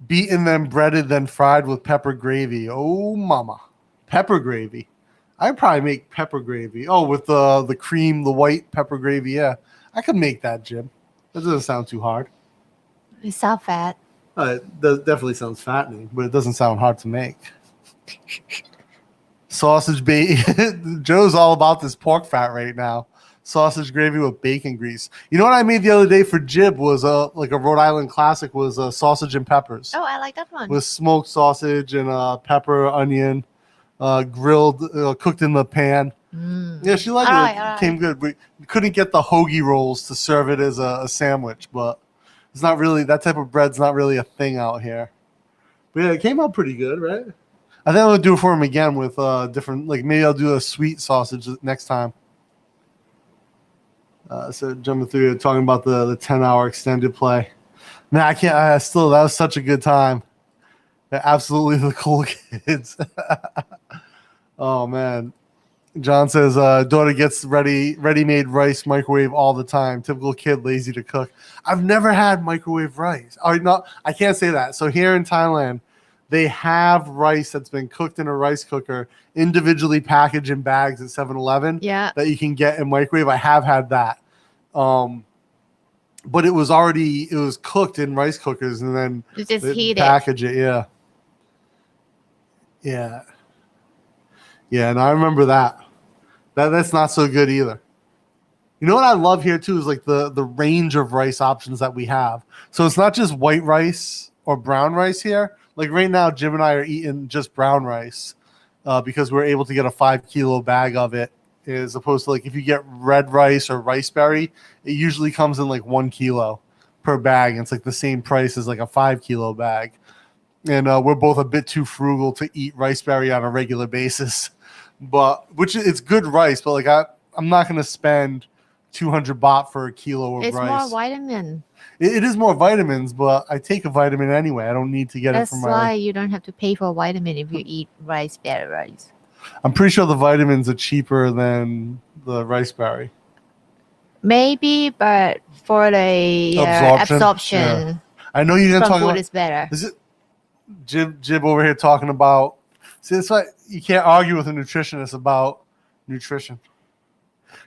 Beaten, then breaded, then fried with pepper gravy. Oh, mama. Pepper gravy. I'd probably make pepper gravy. Oh, with the cream, the white pepper gravy. Yeah, I could make that, Jim. That doesn't sound too hard. It sounds fat. It definitely sounds fattening, but it doesn't sound hard to make. Sausage bacon. Joe's all about this pork fat right now. Sausage gravy with bacon grease. You know what I made the other day for Jib was like a Rhode Island classic was sausage and peppers. Oh, I like that one. With smoked sausage and pepper, onion. Grilled, cooked in the pan. Yeah, she liked it. It came good. We couldn't get the hoagie rolls to serve it as a sandwich, but it's not really that type of bread's not really a thing out here. But yeah, it came out pretty good, right? I think I'm gonna do it for him again with different. Like maybe I'll do a sweet sausage next time. So jumping through, talking about the 10-hour extended play. Man, I can't. That was such a good time. Absolutely the cool kids. Oh man. John says daughter gets ready-made rice microwave all the time. Typical kid, lazy to cook. I've never had microwave rice. Oh no, I can't say that. So here in Thailand, they have rice that's been cooked in a rice cooker, individually packaged in bags at 7-Eleven. Yeah. That you can get in microwave. I have had that. But it was cooked in rice cookers and then you just heat package it. Yeah. Yeah. Yeah, and I remember that. That's not so good either. You know what I love here too is like the range of rice options that we have. So it's not just white rice or brown rice here. Like right now, Jim and I are eating just brown rice because we're able to get a 5-kilo bag of it, as opposed to like if you get red rice or riceberry, it usually comes in like 1 kilo per bag. And it's like the same price as like a 5-kilo bag. And we're both a bit too frugal to eat riceberry on a regular basis, which it's good rice, but like I'm not going to spend 200 baht for a kilo of rice. It's more vitamin. It is more vitamins, but I take a vitamin anyway. I don't need to get it from my... That's why you don't have to pay for a vitamin if you eat riceberry rice. I'm pretty sure the vitamins are cheaper than the riceberry. Maybe, but for the absorption yeah. I know you're going to talk about... is better. Is it Jib over here talking about... See, that's why you can't argue with a nutritionist about nutrition.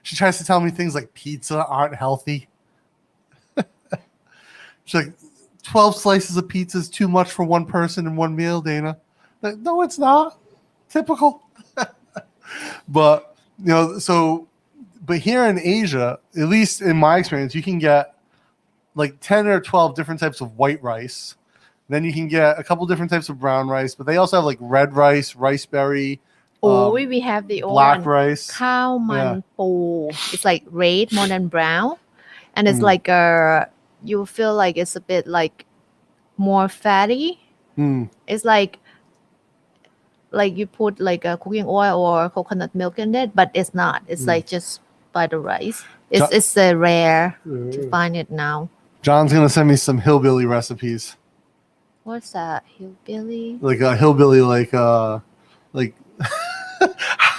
She tries to tell me things like pizza aren't healthy. She's like, 12 slices of pizza is too much for one person in one meal, Dana. Like, no, it's not. Typical. But, but here in Asia, at least in my experience, you can get like 10 or 12 different types of white rice. Then you can get a couple different types of brown rice, but they also have like red rice, riceberry. We have the black rice. Khao man po. It's like red more than brown. And it's like you feel like it's a bit like more fatty. It's like you put like a cooking oil or coconut milk in it, but it's not. It's like just by the rice. It's rare to find it now. John's gonna send me some hillbilly recipes. What's that? Hillbilly? Like a hillbilly, like how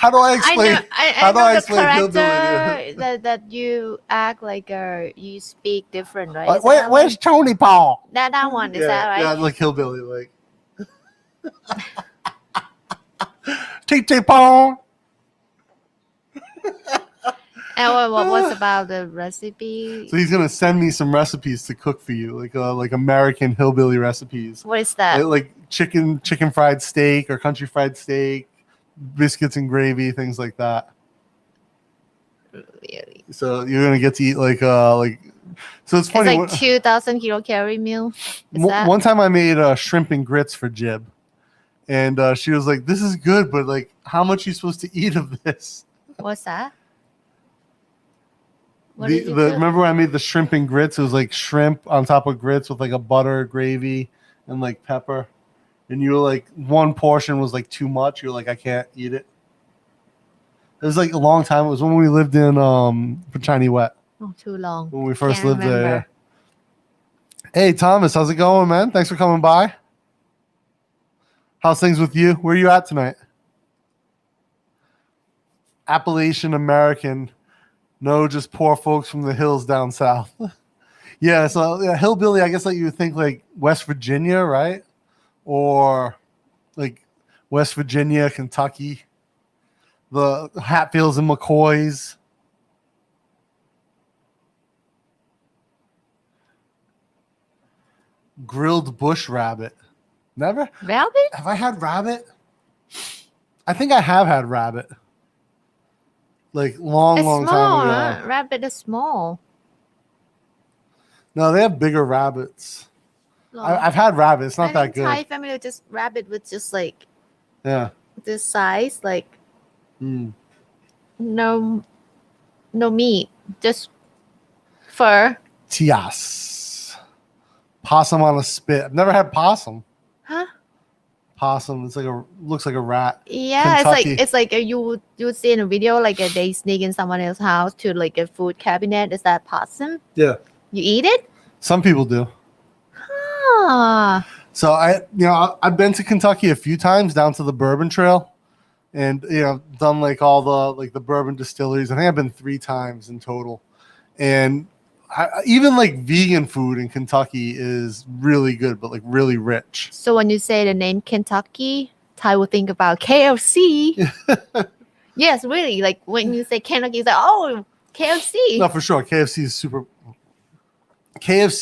do I explain? I know the character that you act like you speak different, right? Where's Tony Paul? That one is that right? Yeah, like hillbilly, like. Tay pong. And what was about the recipe? So he's gonna send me some recipes to cook for you, like American hillbilly recipes, What is that? like chicken fried steak or country fried steak, biscuits and gravy, things like that. Really? So you're gonna get to eat like. So it's It's funny. like 2,000 kilocalorie meal. Is that? One time I made shrimp and grits for Jib, and she was like, "This is good, but like, how much are you supposed to eat of this?" What's that? What did you do? Remember when I made the shrimp and grits? It was like shrimp on top of grits with like a butter gravy and like pepper. And you were like, one portion was like too much. You're like, I can't eat it. It was like a long time. It was when we lived in Pachani Wet. Oh, too long. When we first Can't lived there. remember. Yeah. Hey, Thomas, how's it going, man? Thanks for coming by. How's things with you? Where are you at tonight? Appalachian American. No, just poor folks from the hills down south. Yeah, so yeah, hillbilly, I guess like you would think like West Virginia, right? Or like West Virginia, Kentucky, the Hatfields and McCoys. Grilled bush rabbit. Never? Rabbit? Have I had rabbit? I think I have had rabbit. Like long It's time small. ago. Huh? Rabbit is small. No, they have bigger rabbits. No. I've had rabbit. It's not I that think good. Thai family just rabbit with just like Yeah. this size, like Mm. no meat, just fur. Tias. Possum on a spit. I've never had possum. Huh? Possum. It's like looks like a rat. Yeah, Kentucky. it's like you would see in a video like they sneak in someone else's house to like a food cabinet. Is that possum? Yeah. You eat it? Some people do. Ah, So I've been to Kentucky a few times down to the Bourbon Trail, and done like all the bourbon distilleries. I think I've been 3 times in total, and even like vegan food in Kentucky is really good, but like really rich. so when you say the name Kentucky, Thai will think about KFC. Yes, really. Like when you say Kentucky, it's like, oh, KFC. No, for sure. KFC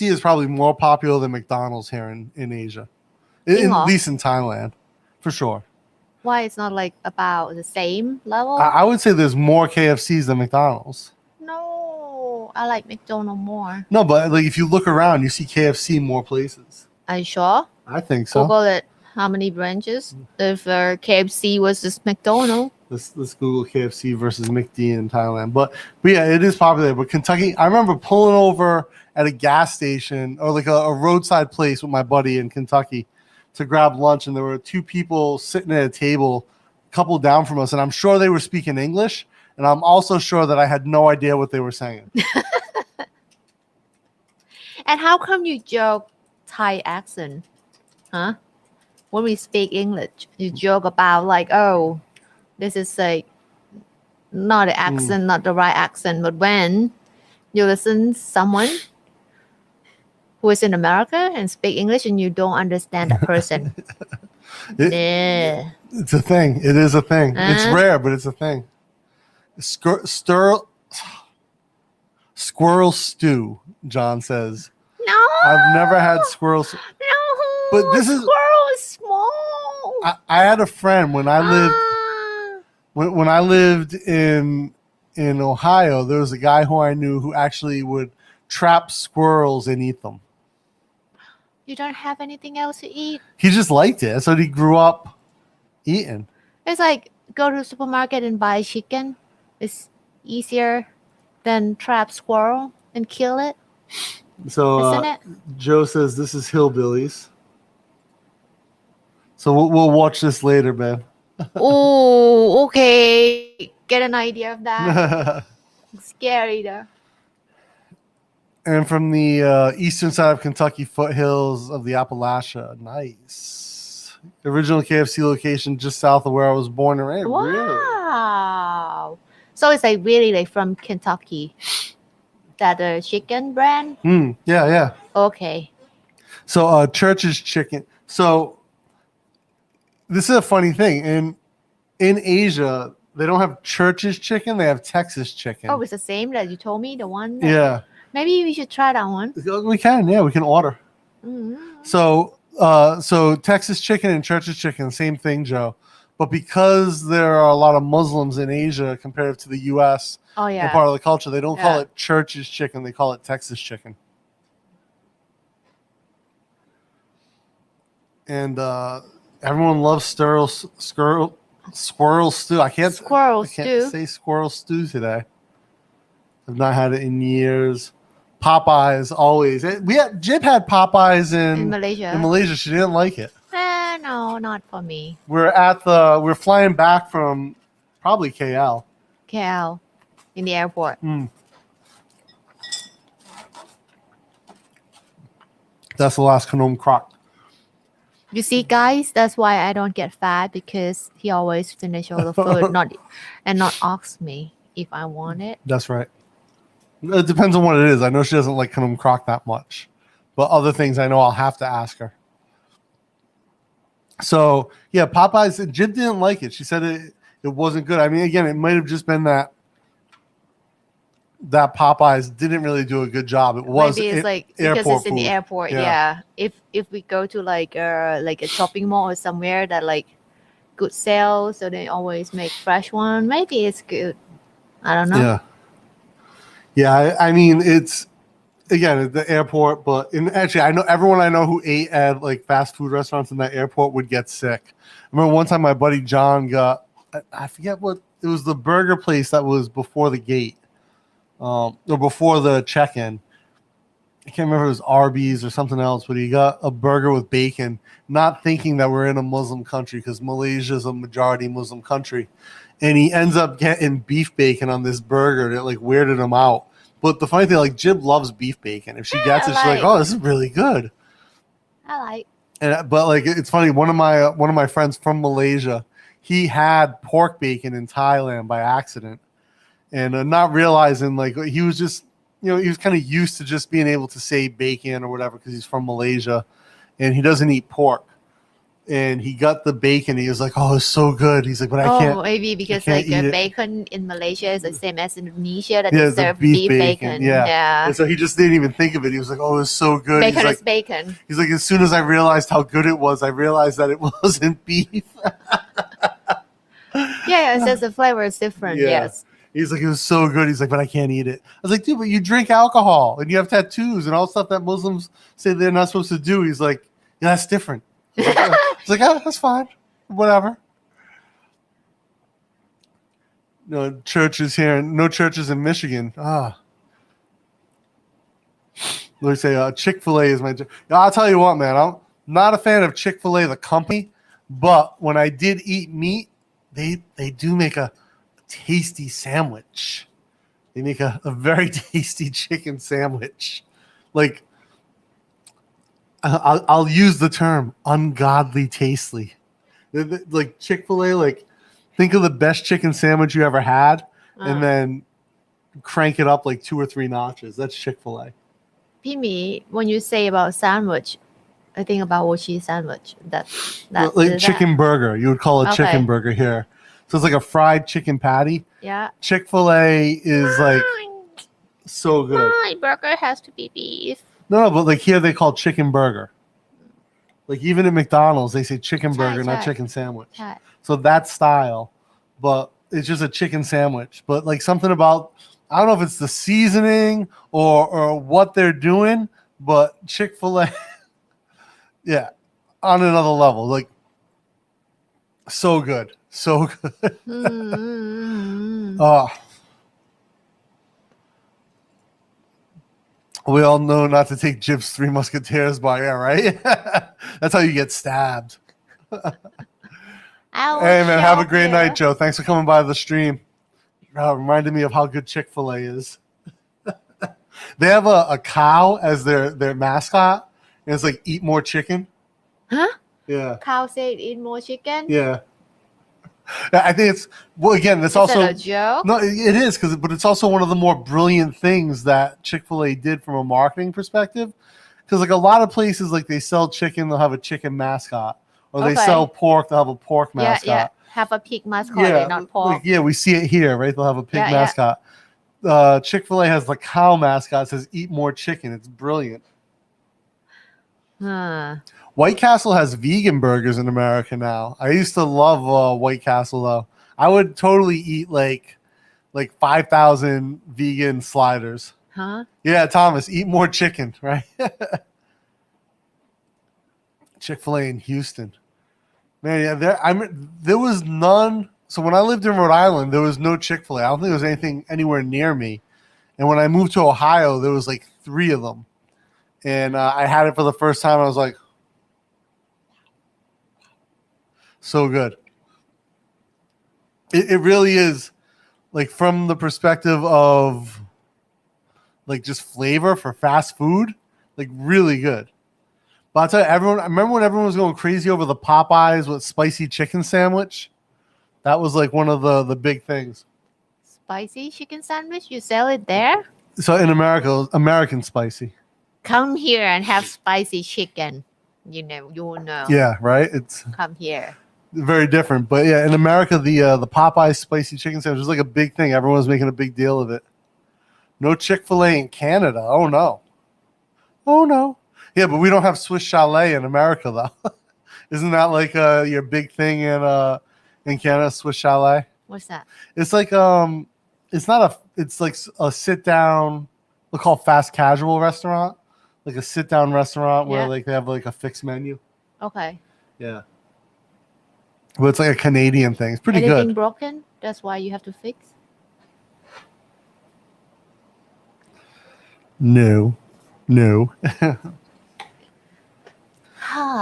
is probably more popular than McDonald's here in Asia, at least in Thailand, for sure. Why it's not like about the same level? I would say there's more KFCs than McDonald's. No, I like McDonald's more. No, but like if you look around, you see KFC more places. Are you sure? I think so. Google it. How many branches? If KFC was just McDonald's. Let's Google KFC versus McD in Thailand. But yeah, it is popular. But Kentucky, I remember pulling over at a gas station or like a roadside place with my buddy in Kentucky to grab lunch, and there were 2 people sitting at a table, a couple down from us, and I'm sure they were speaking English, and I'm also sure that I had no idea what they were saying. And how come you joke Thai accent? Huh? When we speak English, you joke about like, oh, this is like not the accent, not the right accent. But when you listen to someone who is in America and speak English and you don't understand that person. Yeah. It's a thing. It is a thing. It's rare, but it's a thing. Squirrel stew, John says. No. I've never had squirrel. No. But this is squirrel is small. I had a friend when I lived when I lived in Ohio. There was a guy who I knew who actually would trap squirrels and eat them. You don't have anything else to eat? He just liked it. That's what he grew up eating. It's like go to the supermarket and buy chicken. It's easier than trap squirrel and kill it. So Isn't it? Joe says this is hillbillies. So we'll watch this later, man. Oh, okay. Get an idea of that. Scary though. And from the eastern side of Kentucky, foothills of the Appalachia. Nice. Original KFC location just south of where I was born and raised. Really? Wow. So it's like really like from Kentucky. That the chicken brand? Yeah. Okay. So Church's Chicken. So this is a funny thing. In Asia, they don't have Church's chicken. They have Texas chicken. Oh, it's the same that you told me. The one. Yeah. Maybe we should try that one. We can. Yeah, we can order. Mm-hmm. So Texas chicken and Church's chicken, same thing, Joe. But because there are a lot of Muslims in Asia compared to the U.S. Oh and yeah. part of the culture, they don't call Yeah. it Church's chicken. They call it Texas chicken. And everyone loves squirrel stew. I can't Squirrel stew. say squirrel stew today. I've not had it in years. Popeyes always. Jib had Popeyes In Malaysia. In Malaysia, she didn't like it. No, not for me. We're flying back from probably KL. KL, in the airport. That's the last Khanom crock. You see, guys, that's why I don't get fat, because he always finish all the food, not ask me if I want it. That's right. It depends on what it is. I know she doesn't like Khanom crock that much, but other things I know I'll have to ask her. So yeah, Popeyes. Jib didn't like it. She said it wasn't good. I mean, again, it might have just been that Popeyes didn't really do a good job. It was Maybe it's like because it's in the food. airport. Yeah. Yeah. If we go to like a shopping mall or somewhere that like good sales, so they always make fresh one. Maybe it's good. I don't know. Yeah. Yeah, I mean, it's again at the airport, but actually, I know everyone I know who ate at like fast food restaurants in that airport would get sick. I remember one time my buddy John got, I forget what it was, the burger place that was before the gate, or before the check-in. I can't remember if it was Arby's or something else, but he got a burger with bacon, not thinking that we're in a Muslim country because Malaysia is a majority Muslim country. And he ends up getting beef bacon on this burger that like weirded him out. But the funny thing, like Jib loves beef bacon. If she gets it, she's like, "Oh, this is really good." I like. But like, it's funny. One of my friends from Malaysia, he had pork bacon in Thailand by accident, and not realizing like he was just, he was kind of used to just being able to say bacon or whatever because he's from Malaysia, and he doesn't eat pork. And he got the bacon. He was like, "Oh, it's so good." He's like, "But I can't." Oh, maybe because can't like eat it. Bacon in Malaysia is the same as in Indonesia that Yeah, they it's a serve beef beef bacon, bacon. yeah. And so he just didn't even think of it. He was like, "Oh, it's so good." Bacon he's is bacon. He's like, as soon as I realized how good it was, I realized that it wasn't beef. Yeah, it says the flavor is different. Yeah. Yes. He's like, it was so good. He's like, but I can't eat it. I was like, dude, but you drink alcohol and you have tattoos and all stuff that Muslims say they're not supposed to do. He's like, yeah, that's different. He's like, oh, that's fine. Whatever. No churches here. No churches in Michigan. Let me say, Chick-fil-A is my... I'll tell you what, man. I'm not a fan of Chick-fil-A, the company, but when I did eat meat, they do make a tasty sandwich. They make a very tasty chicken sandwich. Like, I'll use the term ungodly tastely. Like Chick-fil-A, like think of the best chicken sandwich you ever had and then crank it up like 2 or 3 notches. That's Chick-fil-A. Pimi, when you say about sandwich, I think about cheese sandwich. Like chicken burger. You would call it Okay. chicken burger here. So it's like a fried chicken patty. Yeah. Chick-fil-A is like so good. My burger has to be beef. No, but like here they call chicken burger. Like even at McDonald's, they say chicken burger, not chicken sandwich. Right. So that style, but it's just a chicken sandwich. But like something about, I don't know if it's the seasoning or what they're doing, but Chick-fil-A, yeah, on another level. Like so good. So good. Oh. We all know not to take Jib's Three Musketeers by air, right? That's how you get stabbed. Hey, man, have a great night, Joe. Thanks for coming by the stream. Reminded me of how good Chick-fil-A is. They have a cow as their mascot, and it's like, eat more chicken. Huh? Yeah. Cow said eat more chicken? Yeah. I think it's, well, again, that's also a joke? No, it is but it's also one of the more brilliant things that Chick-fil-A did from a marketing perspective. Because like a lot of places, like they sell chicken, they'll have a chicken mascot, Or they Okay. sell pork, they'll have a pork Yeah, mascot. yeah. Have a pig mascot, not pork. Like, yeah, we see it here, right? They'll have a pig Yeah, yeah. mascot. Chick-fil-A has the cow mascot. It says eat more chicken. It's brilliant. Huh. White Castle has vegan burgers in America now. I used to love White Castle though. I would totally eat like 5,000 vegan sliders. Huh? Yeah, Thomas, eat more chicken, right? Chick-fil-A in Houston. Man, yeah, there was none. So when I lived in Rhode Island, there was no Chick-fil-A. I don't think there was anything anywhere near me. And when I moved to Ohio, there was like 3 of them. And I had it for the first time. I was like, so good. It really is, like, from the perspective of like just flavor for fast food, like really good. But I'll tell you, I remember when everyone was going crazy over the Popeyes with spicy chicken sandwich. That was like one of the big things. Spicy chicken sandwich? You sell it there? So in America, it was American spicy. Come here and have spicy chicken. You will know. Yeah, right. It's Come here. very different. But yeah, in America, the Popeyes spicy chicken sandwich was like a big thing. Everyone was making a big deal of it. No Chick-fil-A in Canada. Oh no. Oh no. Yeah, but we don't have Swiss Chalet in America though. Isn't that like your big thing in Canada, Swiss Chalet? What's that? It's like it's like a sit down, we'll call fast casual restaurant. Like a sit down restaurant where like they have like a fixed menu. Okay. Yeah. But it's like a Canadian thing. It's pretty Anything good. broken? That's why you have to fix? No. Here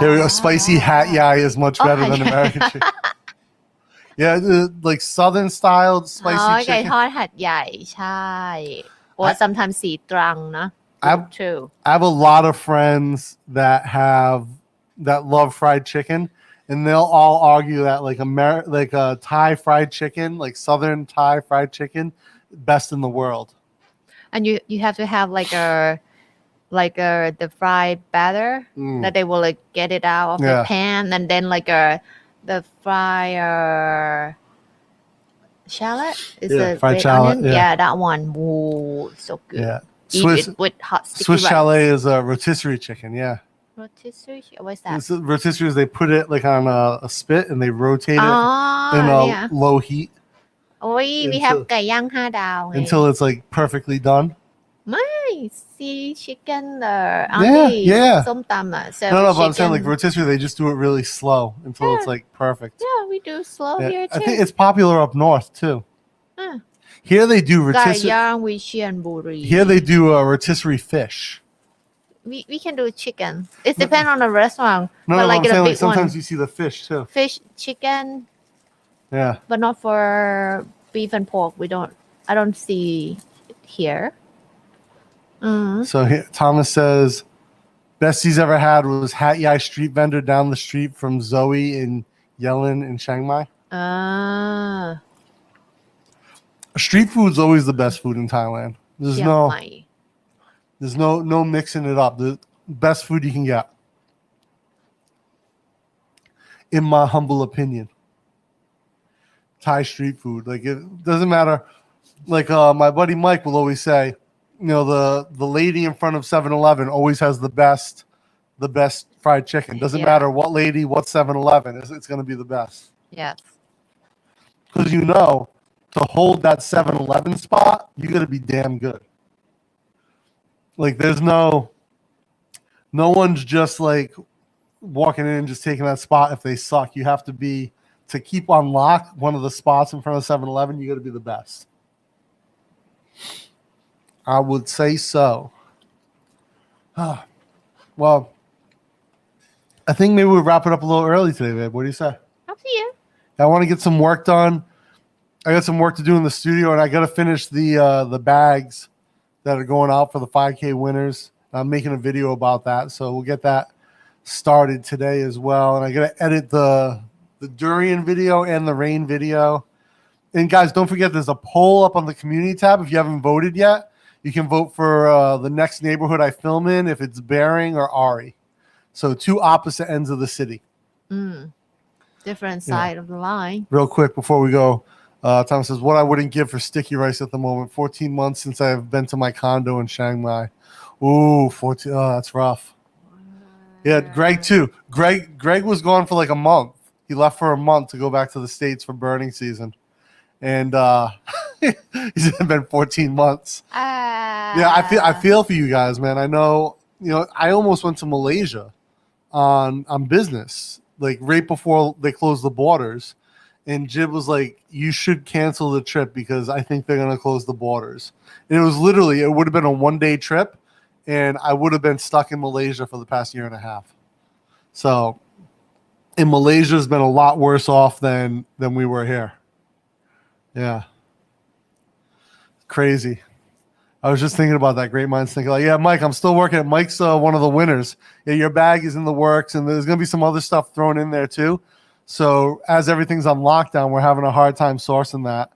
we go. Spicy hat yai is much better than American chicken. Yeah, like southern styled spicy ไก่ chicken. ทอดหัดใหญ่ใช่ or sometimes สีตรังนะ True. I have a lot of friends that love fried chicken, and they'll all argue that like a Thai fried chicken, like southern Thai fried chicken, best in the world. And you have to have the fried batter that they will like get it out of the pan, and then the fried shallot is the fried red shallot. onion. Yeah, that one. Whoa, so good. Yeah, Eat it with hot sticky Swiss rice. chalet is a rotisserie chicken. Yeah, Rotisserie? What's that? Rotisserie is they put it like on a spit and they rotate it in a low heat. โอ้ย we have ไก่ย่าง5 ดาวไง until it's like perfectly done. ไม่ see chicken yeah. ส้มตำอ่ะ so No, but I'm saying chicken- like rotisserie, they just do it really slow until it's like perfect. yeah we do slow here I too think it's popular up north too. Huh. Here they do ไก่ rotisserie. ย่างวิเชียรบุรี Here they do rotisserie fish. we can do chicken it depends on the restaurant No, but like I'm in a saying big like sometimes one you see the fish too. fish chicken Yeah. but not for beef and pork I don't see it here So here, Thomas says, best he's ever had was Hat Yai street vendor down the street from Zoe in Yellen in Chiang Mai. Street food's always the best food in Thailand. There's เชียงใหม่ there's no mixing it up. The best food you can get, in my humble opinion. Thai street food, like it doesn't matter. Like my buddy Mike will always say, you know, the lady in front of 7-Eleven always has the best fried chicken. Doesn't matter what lady, what 7-Eleven, it's going to be the best. yes Because you know, to hold that 7-Eleven spot, you got to be damn good. Like there's no one's just like walking in and just taking that spot if they suck. You have to be, to keep on lock one of the spots in front of 7-Eleven, you got to be the best. I would say so. Well, I think maybe we'll wrap it up a little early today, babe. What do you say? up to you I want to get some work done. I got some work to do in the studio, and I got to finish the bags that are going out for the 5K winners. I'm making a video about that, so we'll get that started today as well. And I got to edit the durian video and the rain video. And guys, don't forget there's a poll up on the community tab. If you haven't voted yet, you can vote for the next neighborhood I film in, if it's Bering or Ari. So 2 opposite ends of the city. Different side of the line. Real quick before we go, Tom says, what I wouldn't give for sticky rice at the moment. 14 months since I've been to my condo in Chiang Mai. Ooh, 14. Oh, that's rough. Yeah, Greg too. Greg was gone for like a month. He left for a month to go back to the States for burning season. And he's been 14 months. Yeah, I feel for you guys, man. I know, I almost went to Malaysia on business, like right before they closed the borders. And Jib was like, you should cancel the trip because I think they're going to close the borders. And it was literally, it would have been a 1-day trip. And I would have been stuck in Malaysia for the past year and a half. So, and Malaysia's been a lot worse off than we were here. Yeah. Crazy. I was just thinking about that. Great minds thinking like, yeah, Mike, I'm still working. Mike's one of the winners. Yeah, your bag is in the works, and there's going to be some other stuff thrown in there too. So as everything's on lockdown, we're having a hard time sourcing that.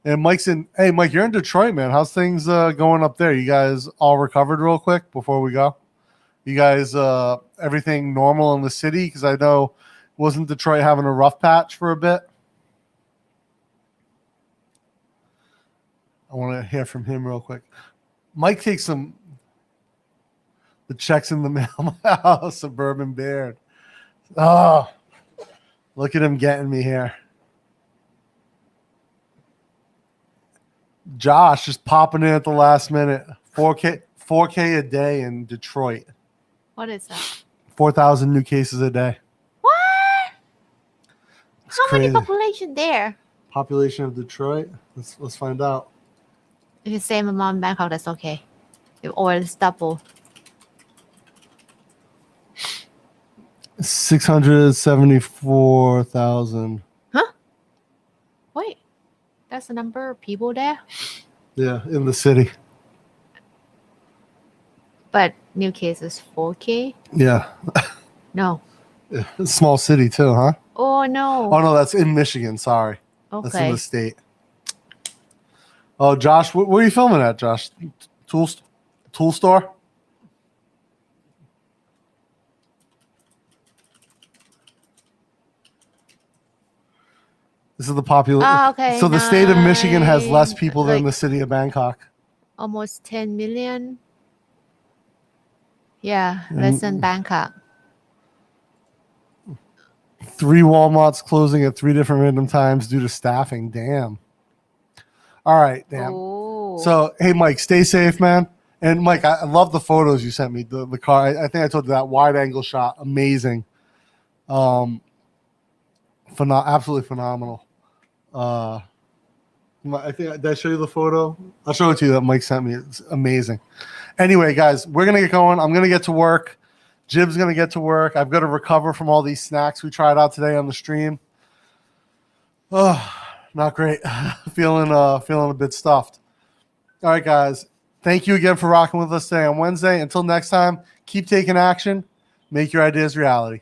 And hey, Mike, you're in Detroit, man. How's things going up there? You guys all recovered real quick before we go? You guys, everything normal in the city? Because I know, wasn't Detroit having a rough patch for a bit? I want to hear from him real quick. Mike takes the checks in the mail. Oh, Suburban Beard. Oh, look at him getting me here. Josh just popping in at the last minute. 4K a day in Detroit. What is that? 4,000 new cases a day. What? It's How crazy. many population there? Population of Detroit? Let's find out. If it's same amount in Bangkok, that's okay. Or it's double. 674,000. Huh? Wait. That's the number of people there? Yeah, in the city. But new cases 4K? Yeah. No. Yeah. Small city too, huh? Oh, no. Oh, no, that's in Michigan. Sorry. That's in Okay. the state. Oh, Josh, where are you filming at, Josh? Tool store? This is the popular. Oh, okay. So the state of Michigan has less people than Like- the city of Bangkok. Almost 10 million. Yeah, less than Bangkok. 3 Walmarts closing at 3 different random times due to staffing. Damn. All right, damn. Oh. So, hey, Mike, stay safe, man. And Mike, I love the photos you sent me. The car, I think I told you that wide angle shot, amazing. Absolutely phenomenal. I think, did I show you the photo? I'll show it to you that Mike sent me. It's amazing. Anyway, guys, we're gonna get going. I'm gonna get to work. Jib's gonna get to work. I've got to recover from all these snacks we tried out today on the stream. Oh, not great. feeling a bit stuffed. All right, guys. Thank you again for rocking with us today on Wednesday. Until next time, keep taking action. Make your ideas reality.